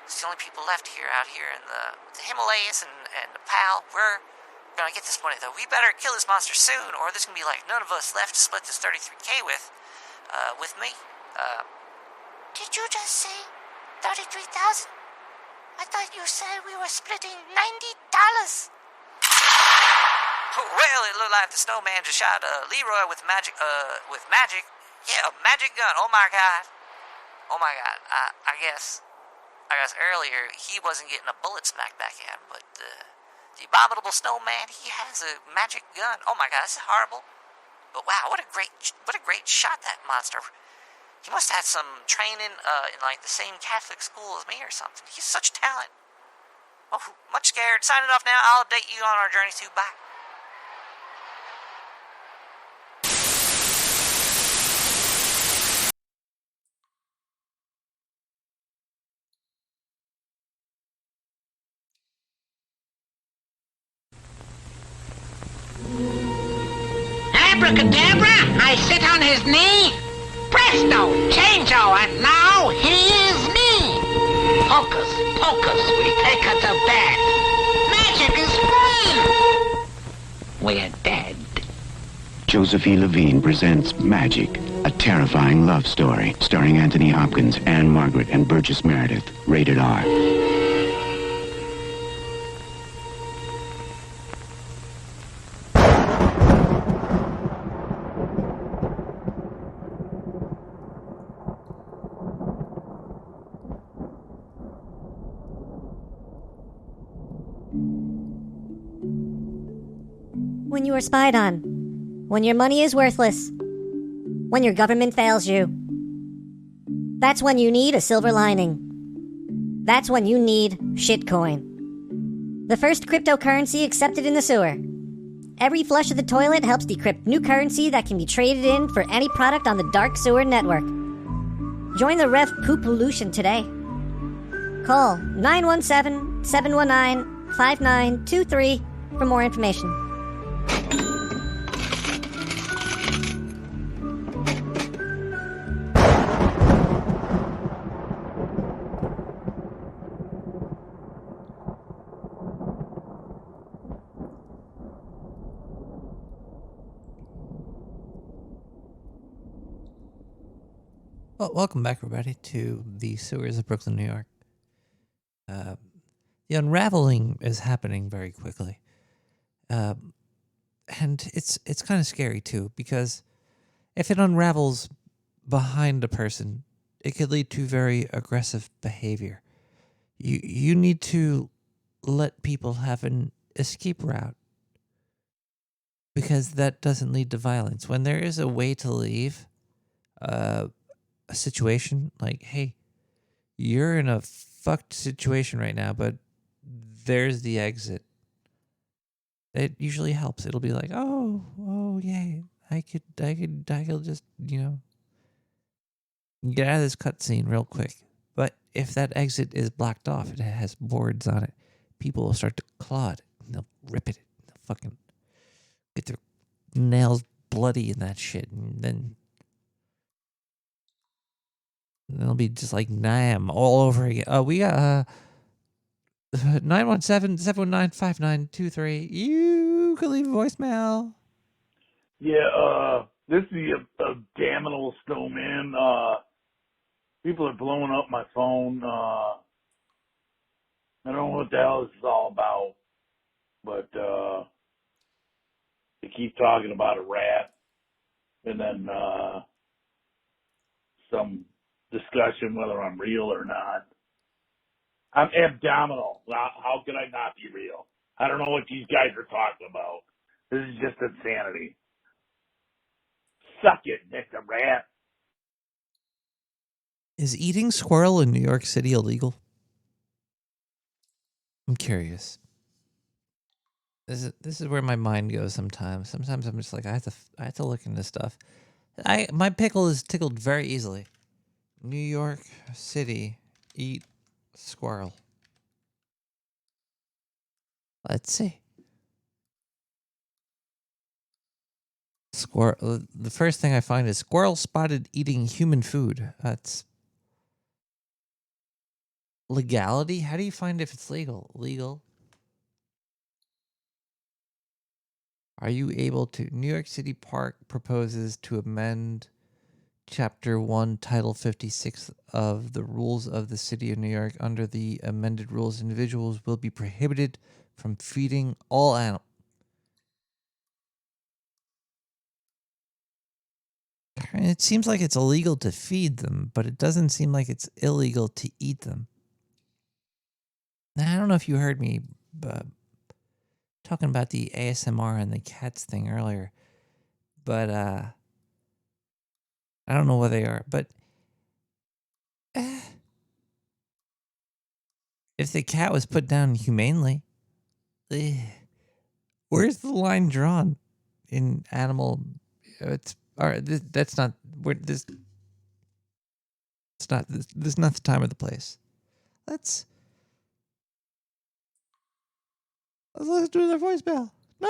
It's the only people left out here in the Himalayas and Nepal. We're gonna get this money though. We better kill this monster soon, or there's gonna be like none of us left to split this 33K with me. Did you just say 33,000? I thought you said we were splitting $90. Well, it looked like the snowman just shot Leroy with magic. Yeah, a magic gun. Oh my god. I guess earlier he wasn't getting a bullet smacked back at him, but the abominable snowman, he has a magic gun. Oh my god, this is horrible. But wow, what a great shot that monster. He must have had some training in like the same Catholic school as me or something. He's such talent. Oh, much scared. Signing off now. I'll update you on our journey too. Bye. Abracadabra, I sit on his knee. Presto, changeo, and now he is me. Hocus pocus, we take her to bed. Magic is free. We're dead. Josephine Levine presents Magic, A terrifying love story starring Anthony Hopkins, Anne Margaret, and Burgess Meredith. Rated R. When you are spied on. When your money is worthless. When your government fails you. That's when you need a silver lining. That's when you need shitcoin. The first cryptocurrency accepted in the sewer. Every flush of the toilet helps decrypt new currency that can be traded in for any product on the dark sewer network. Join the Rev Poopolution today. Call 917-719-5923 for more information. Well, welcome back, everybody, to the sewers of Brooklyn, New York. The unraveling is happening very quickly. And it's kind of scary, too, because if it unravels behind a person, it could lead to very aggressive behavior. You need to let people have an escape route, because that doesn't lead to violence. When there is a way to leave a situation, like, hey, you're in a fucked situation right now, but there's the exit. It usually helps. It'll be like, oh, yay, I could just, get out of this cutscene real quick. But if that exit is blocked off, it has boards on it, people will start to claw it. And they'll rip it. They'll fucking get their nails bloody in that shit, and then it'll be just like Nam all over again. We got 917-719-5923. You can leave a voicemail. Yeah, this is the abdominal snowman. People are blowing up my phone. I don't know what the hell this is all about, but they keep talking about a rat, and then some discussion whether I'm real or not. I'm abdominal. How could I not be real? I don't know what these guys are talking about. This is just insanity. Suck it, Nick the Rat. Is eating squirrel in New York City illegal? I'm curious. This is where my mind goes sometimes. Sometimes I'm just like, I have to look into stuff. My pickle is tickled very easily. New York City, eat squirrel. Let's see. Squirrel. The first thing I find is squirrel spotted eating human food. That's legality. How do you find if it's legal? Legal. Are you able to? New York City Park proposes to amend Chapter 1, Title 56 of the Rules of the City of New York. Under the amended rules, individuals will be prohibited from feeding all animals. It seems like it's illegal to feed them, but it doesn't seem like it's illegal to eat them. Now, I don't know if you heard me talking about the ASMR and the cats thing earlier, but I don't know where they are. But if the cat was put down humanely, where's the line drawn in animal? It's all right. That's not where this. It's not this. This is not the time or the place. Let's listen to their voicemail. 917-795-5923.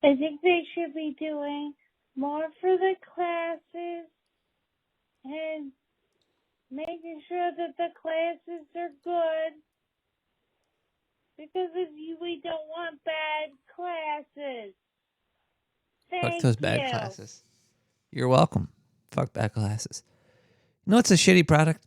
I think they should be doing more for the classes and making sure that the classes are good. Because we don't want bad classes. Fuck Thank those you. bad classes. You're welcome. Fuck bad glasses. You know what's a shitty product?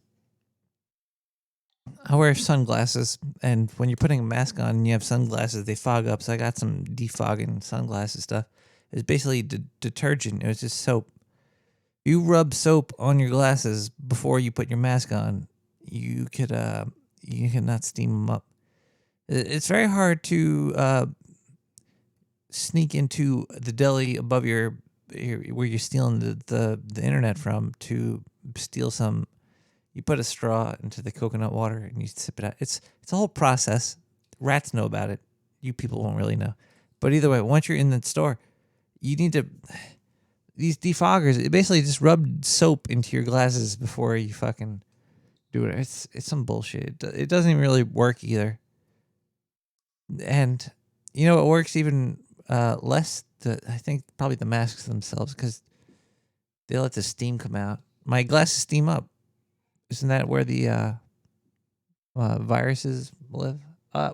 I wear sunglasses, and when you're putting a mask on and you have sunglasses, they fog up. So I got some defogging sunglasses stuff. It's basically detergent. It was just soap. You rub soap on your glasses before you put your mask on. You cannot steam them up. It's very hard to sneak into the deli above where you're stealing the internet from to steal some. You put a straw into the coconut water and you sip it out. It's a whole process. Rats know about it. You people won't really know. But either way, once you're in the store, you need to... These defoggers, it basically just rub soap into your glasses before you fucking do it. It's some bullshit. It doesn't even really work either. And, you know, it works even less, I think probably the masks themselves, because they let the steam come out. My glasses steam up. Isn't that where the viruses live?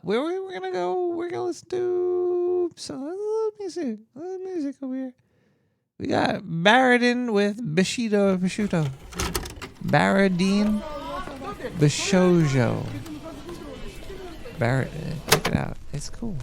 We're going to go, we're going to listen to some music over here. We got Baradin with Prosciutto. Baradin Bishojo. Baradin, check it out. It's cool.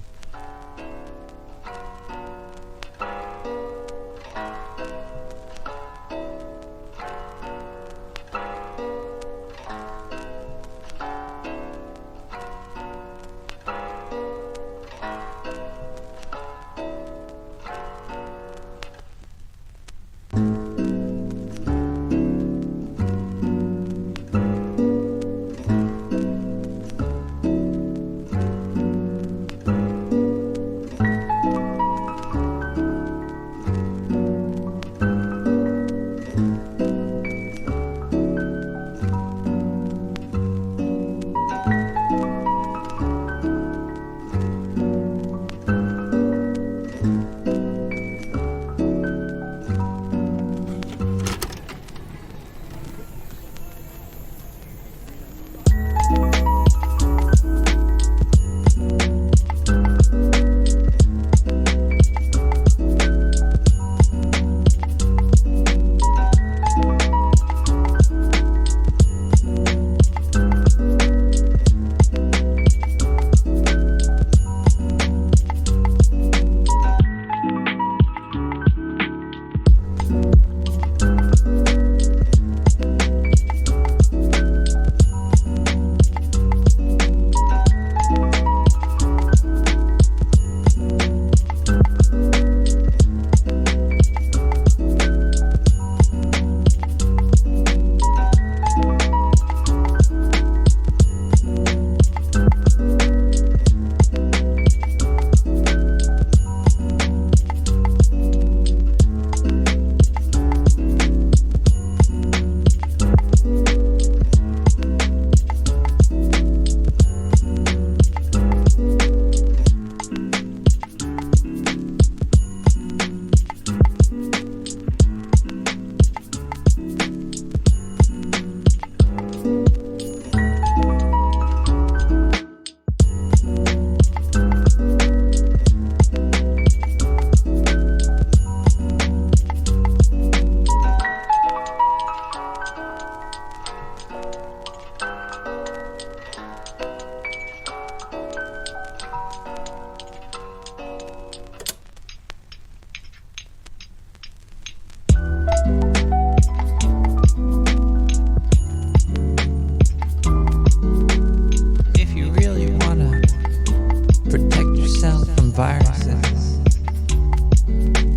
viruses.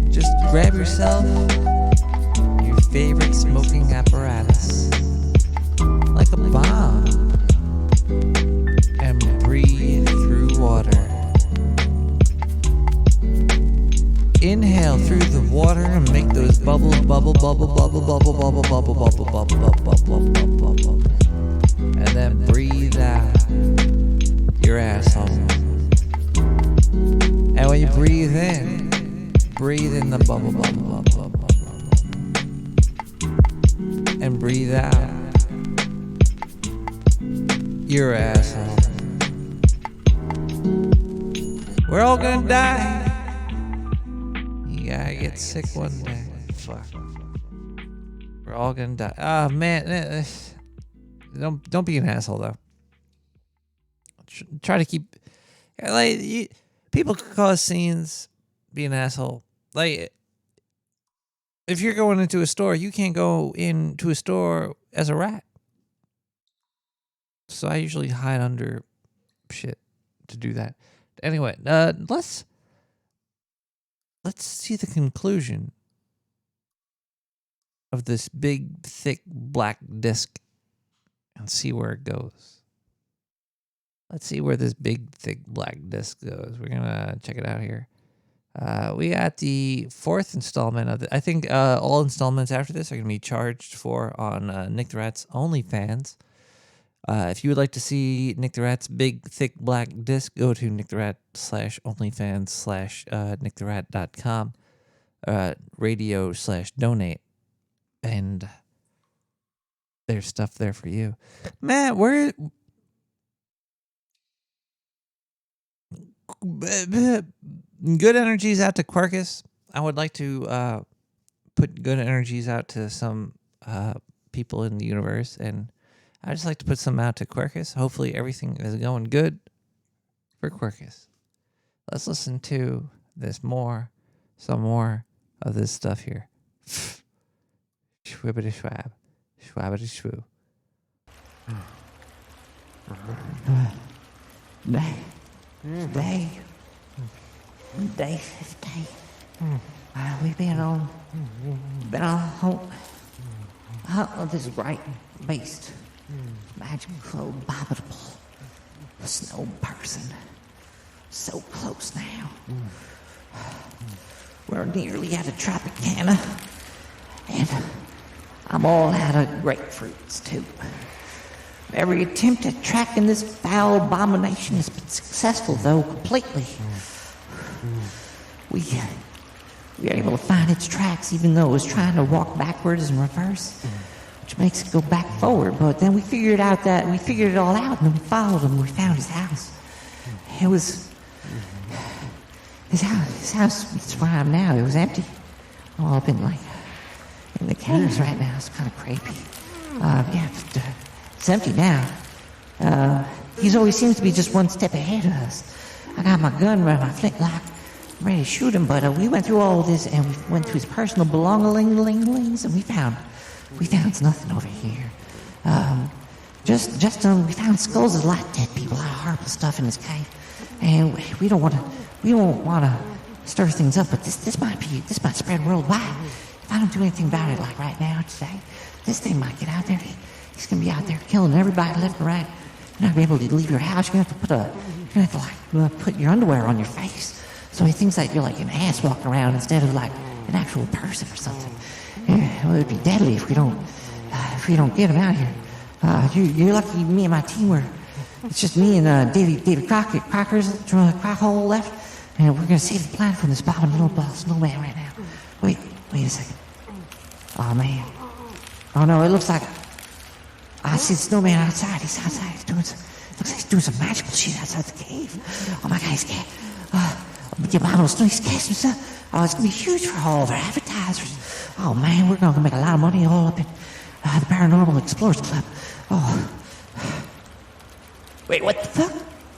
Just grab yourself your favorite smoking apparatus, like a bomb, and breathe through water. Inhale through the water and make those bubbles, bubble, bubble, bubble, bubble, bubble, bubble, bubble, bubble, bubble, bubble, bubble, bubble, and then breathe out your asshole. And when you breathe in the bubble, bubble, bubble, bubble, and breathe out your asshole. We're all gonna die. You gotta get sick one day. Fuck. We're all gonna die. Oh man, don't be an asshole though. Try to keep people cause scenes. Be an asshole. Like if you're going into a store, you can't go into a store as a rat. So I usually hide under shit to do that. Anyway, let's see the conclusion of this big, thick, black disc and see where it goes. Let's see where this big, thick, black disc goes. We're going to check it out here. We got the 4th installment of I think all installments after this are going to be charged for on Nick the Rat's OnlyFans. If you would like to see Nick the Rat's big, thick, black disc, go to nicktherat/OnlyFans/nicktherat.com, radio/donate, and there's stuff there for you. Matt, where... Good energies out to Quercus. I would like to put good energies out to some people in the universe, and I just like to put some out to Quercus. Hopefully everything is going good for Quercus. Let's listen to some more of this stuff here. Schwibbity schwab, schwabbity shwoo. Day 15. We've been on hunt of this great beast, magical, abominable snow person. So close now. We're nearly out of Tropicana, and I'm all out of grapefruits too. Every attempt at tracking this foul abomination has been successful, though, completely. We were able to find its tracks, even though it was trying to walk backwards and reverse, which makes it go back forward. But then we figured it all out, and then we followed him. We found his house. It was his house. It's where I am now. It was empty. All up in the caves right now. It's kind of creepy. It's empty now. He always seems to be just one step ahead of us. I got my gun around my flintlock, ready to shoot him, but we went through all of this, and we went through his personal belongings, and we found nothing over here. We found skulls of a lot of dead people, a lot of horrible stuff in this cave, and we don't want to stir things up, but this might spread worldwide. If I don't do anything about it, like right now today, this thing might get out there. He's gonna be out there killing everybody left and right. You're not gonna be able to leave your house. You're gonna have to put your underwear on your face, so he thinks that you're like an ass walking around instead of like an actual person or something. Yeah, well, it'd be deadly if we don't get him out here. You're lucky me and my team were. It's just me and David Crocker's Crockhole left, and we're gonna save the planet from this abominable snowman right now. Wait a second. Oh man. Oh no, it looks like I see the snowman outside. He's outside. Looks like he's doing some magical shit outside the cave. Oh my God, he's got the abominable snow. He's casting stuff. Oh, it's gonna be huge for all of our advertisers. Oh man, we're gonna make a lot of money all up in the Paranormal Explorers Club. Oh. Wait, what the fuck?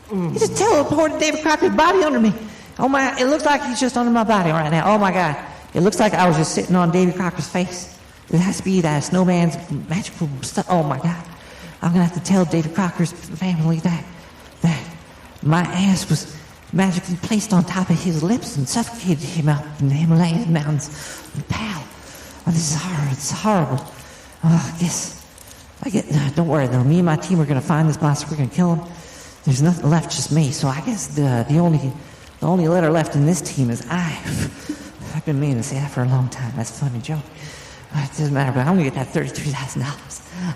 He just teleported David Crocker's body under me. Oh my, it looks like he's just under my body right now. Oh my God. It looks like I was just sitting on David Crocker's face. It has to be that snowman's magical stuff. Oh my God. I'm gonna have to tell David Crocker's family that my ass was magically placed on top of his lips and suffocated him up in the Himalayan mountains. Pal. Oh, this is horrible. Oh, don't worry though. Me and my team are gonna find this monster. We're gonna kill him. There's nothing left, just me. So I guess the only letter left in this team is I. I've been meaning to say that for a long time. That's a funny joke. It doesn't matter, but I'm gonna get that $33,000.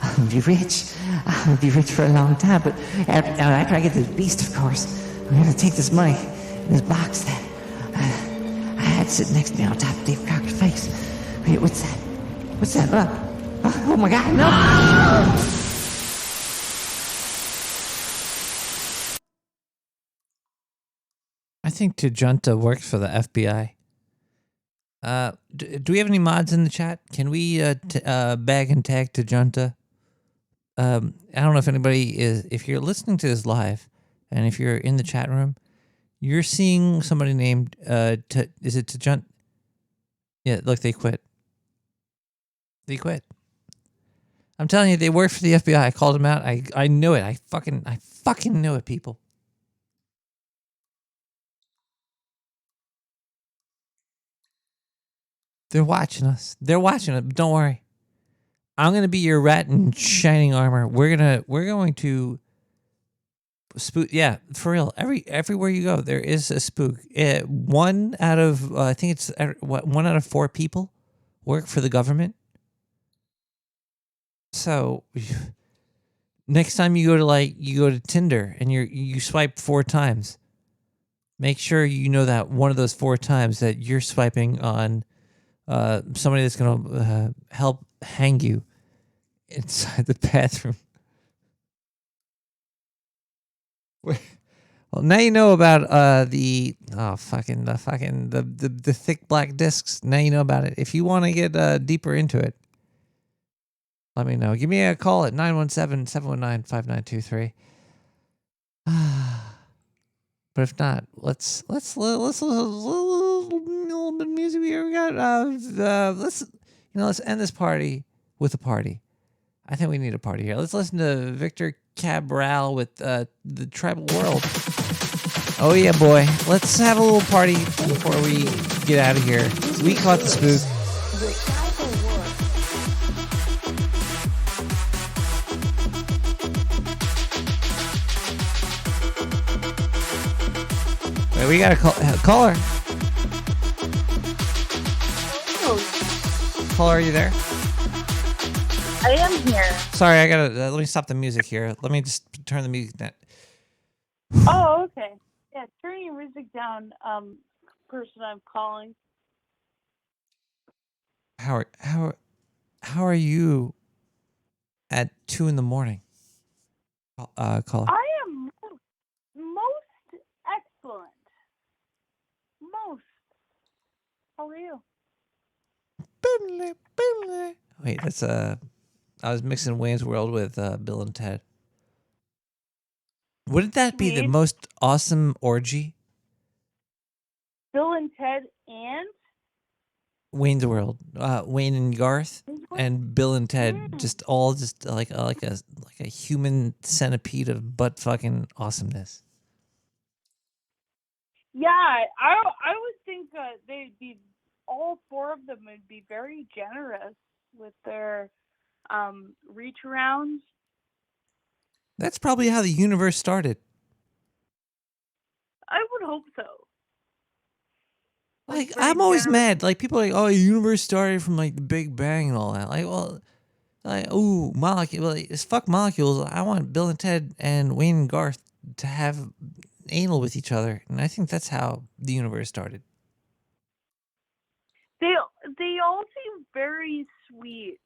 I'm gonna be rich. I'm gonna be rich for a long time. But after I get this beast, of course, I'm gonna take this money in this box that I had sitting next to me on top of Dave Crocker's face. Wait, what's that? What's that? Oh my God, no! I think Tjunta works for the FBI. Do we have any mods in the chat? Can we bag and tag Tjunta? I don't know if anybody is. If you're listening to this live, and if you're in the chat room, you're seeing somebody named is it Tjunta? Yeah, look, they quit. They quit. I'm telling you, they work for the FBI. I called them out. I knew it. I fucking knew it, people. They're watching us. They're watching it. Don't worry. I'm gonna be your rat in shining armor. We're going to spook. Yeah, for real. Everywhere you go, there is a spook. One out of I think it's 1 out of 4 people work for the government. So next time you go to Tinder and you swipe 4 times, make sure you know that one of those 4 times that you're swiping on somebody that's gonna help hang you inside the bathroom. Well, now you know about the thick black discs. Now you know about it. If you want to get deeper into it, let me know. Give me a call at 917-719-5923. But if not, let's a little bit of music we got. Let's end this party with a party. I think we need a party here. Let's listen to Victor Cabral with the Tribal World. Oh yeah, boy. Let's have a little party before we get out of here. We caught the spook. Wait, we got a caller. Caller, are you there? I am here. Sorry, I gotta let me stop the music here. Let me just turn the music down. Oh, okay. Yeah, turn your music down, person I'm calling. How are you at 2 a.m? Caller. I am most excellent. Most. How are you? Wait, that's I was mixing Wayne's World with Bill and Ted. Wouldn't that be the most awesome orgy? Bill and Ted and Wayne's World, Wayne and Garth, and Bill and Ted, just like a human centipede of butt fucking awesomeness. yeah, I would think they'd be all 4 of them would be very generous with their reach arounds. That's probably how the universe started. I would hope so. Like, I'm always mad. Like, people are like, oh, the universe started from, like, the Big Bang and all that. Like, well, like, ooh, molecule. Like, it's fuck molecules. I want Bill and Ted and Wayne and Garth to have anal with each other. And I think that's how the universe started. They all seem very sweet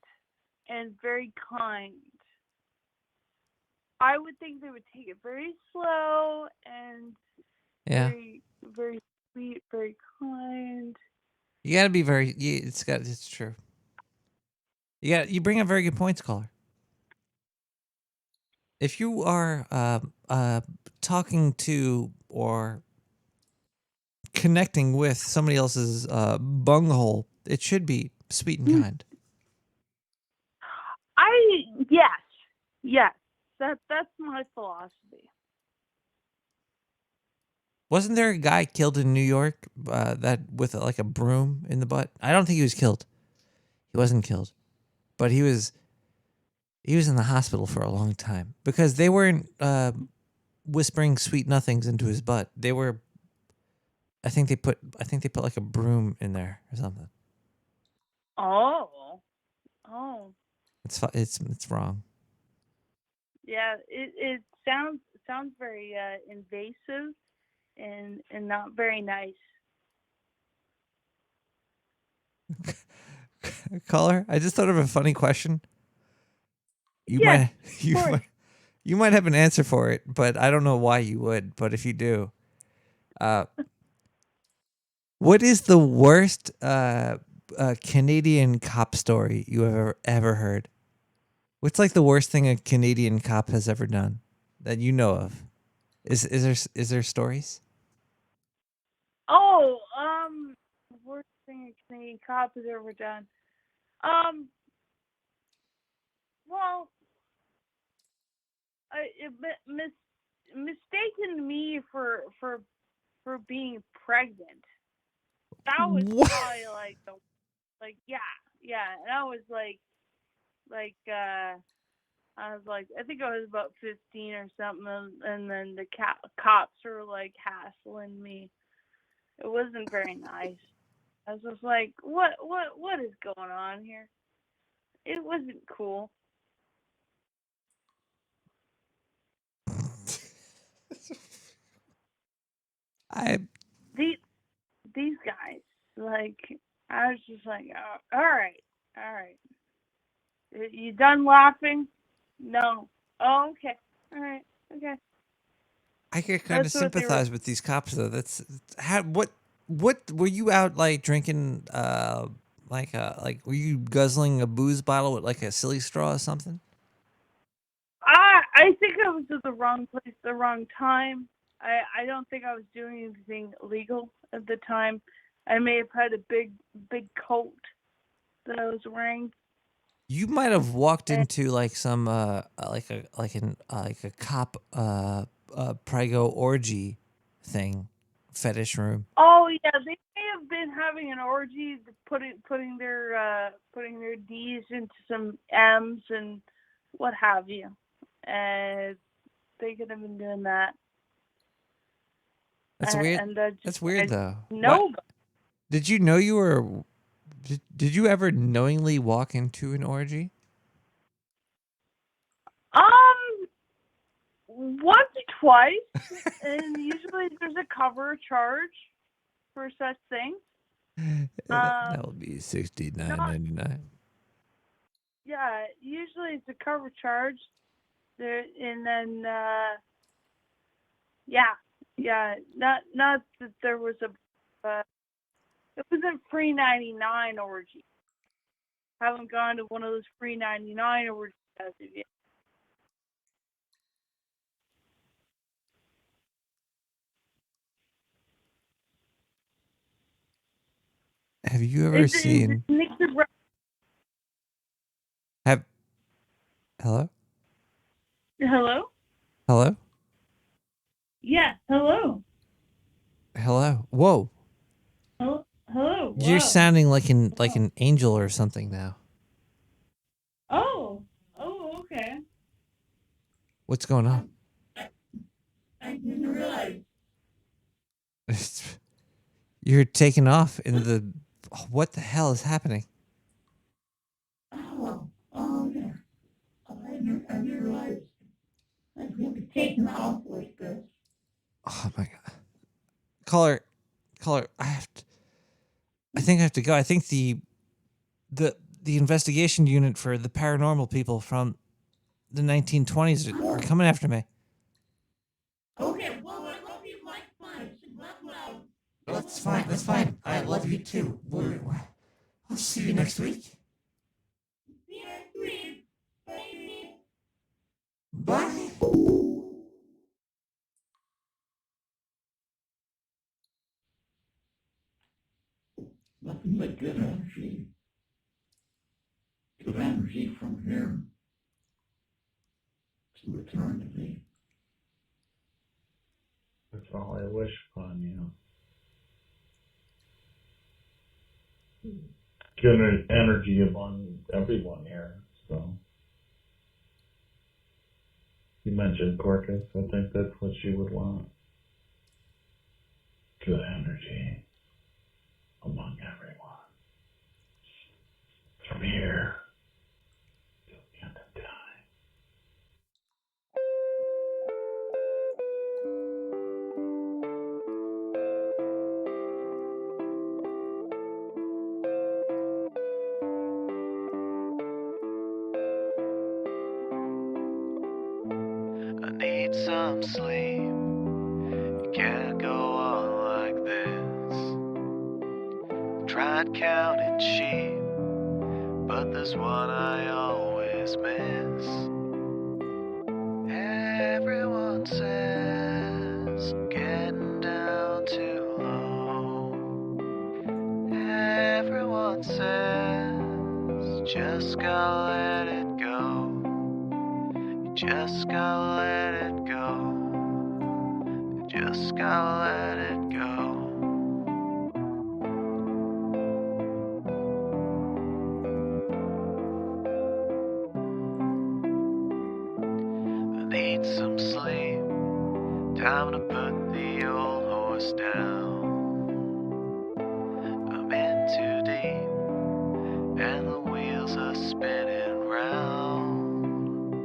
and very kind. I would think they would take it very slow and very, very sweet, very kind. You gotta be very. It's true. You bring up very good points, caller. If you are talking to or connecting with somebody else's bunghole, it should be sweet and kind. Yes. That's my philosophy. Wasn't there a guy killed in New York that with like a broom in the butt? I don't think he was killed. He wasn't killed, but he was in the hospital for a long time because they weren't whispering sweet nothings into his butt. They were. I think they put like a broom in there or something. Oh. It's wrong. Yeah, it sounds very invasive and not very nice. Caller, I just thought of a funny question. You might have an answer for it, but I don't know why you would. But if you do, What is the worst Canadian cop story you ever heard? What's like the worst thing a Canadian cop has ever done that you know of? Is there stories? Oh, worst thing a Canadian cop has ever done. Well, mistaken me for being pregnant. That was probably and I was I think I was about 15 or something, and then the cops were like hassling me. It wasn't very nice. I was just like, what is going on here? It wasn't cool. These guys, I was just like, oh, all right. You done laughing? No. Oh, okay. All right. Okay. I could kind of sympathize with these cops though. What were you out like drinking? Were you guzzling a booze bottle with like a silly straw or something? I think I was at the wrong place at the wrong time. I don't think I was doing anything illegal at the time. I may have had a big coat that I was wearing. You might have walked into like some like a cop prego orgy thing, fetish room. Oh yeah, they may have been having an orgy, putting their D's into some M's and what have you. And they could have been doing that. That's weird. That's weird though. No. Did you know you were? Did you ever knowingly walk into an orgy? Once or twice, and usually there's a cover charge for such things. That'll be $69.99. Yeah, usually it's a cover charge. There, and then not that there was it wasn't free 99 orgy. Haven't gone to one of those free 99 orgies as of yet. Have you ever seen? Hello? Hello? Hello? Yeah, hello. Hello? Whoa! Hello? Hello? You're Wow. sounding like an angel or something now. Oh, okay. What's going on? I didn't realize. You're taking off in the. What the hell is happening? Oh, yeah. I didn't realize. I was going to be taken off like this. Oh my god! Caller, I think I have to go. I think the investigation unit for the paranormal people from the 1920s are coming after me. Okay, well, I love you like mine. Well. That's fine. That's fine. I love you too. I'll see you next week. See you next week. Bye. Bye. Nothing but good energy. Good energy from here to eternity. That's all I wish upon you. Good energy among everyone here, so. You mentioned Corcus. I think that's what you would want. Good energy among everyone. From here till the end of time. I need some sleep. You can't go on like this. Tried counting sheep, but there's one I always miss. Everyone says getting down too low. Everyone says just gotta let it go. You just gotta let it go. You just gotta let it go. Need some sleep, time to put the old horse down. I'm in too deep, and the wheels are spinning round.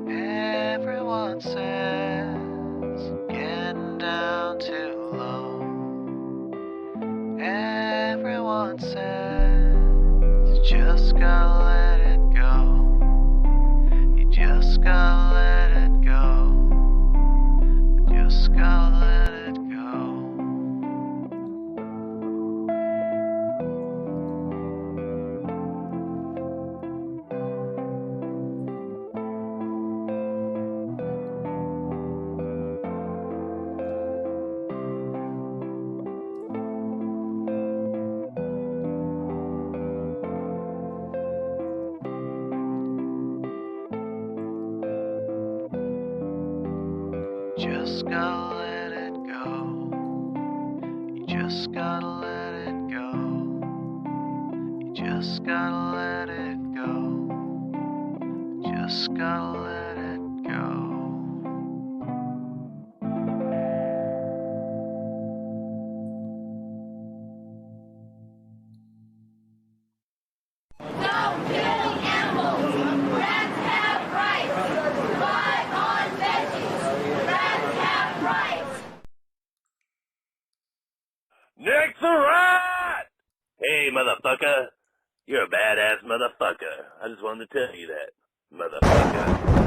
Everyone says getting down too low. Everyone says you just gotta let it go. You just gotta let it go. Just gotta let it go. Just gotta let it go. You just gotta let it go. You just gotta let it go. Just gotta let it go. Nick the Rat! Hey, motherfucker. You're a badass motherfucker. I just wanted to tell you that, motherfucker.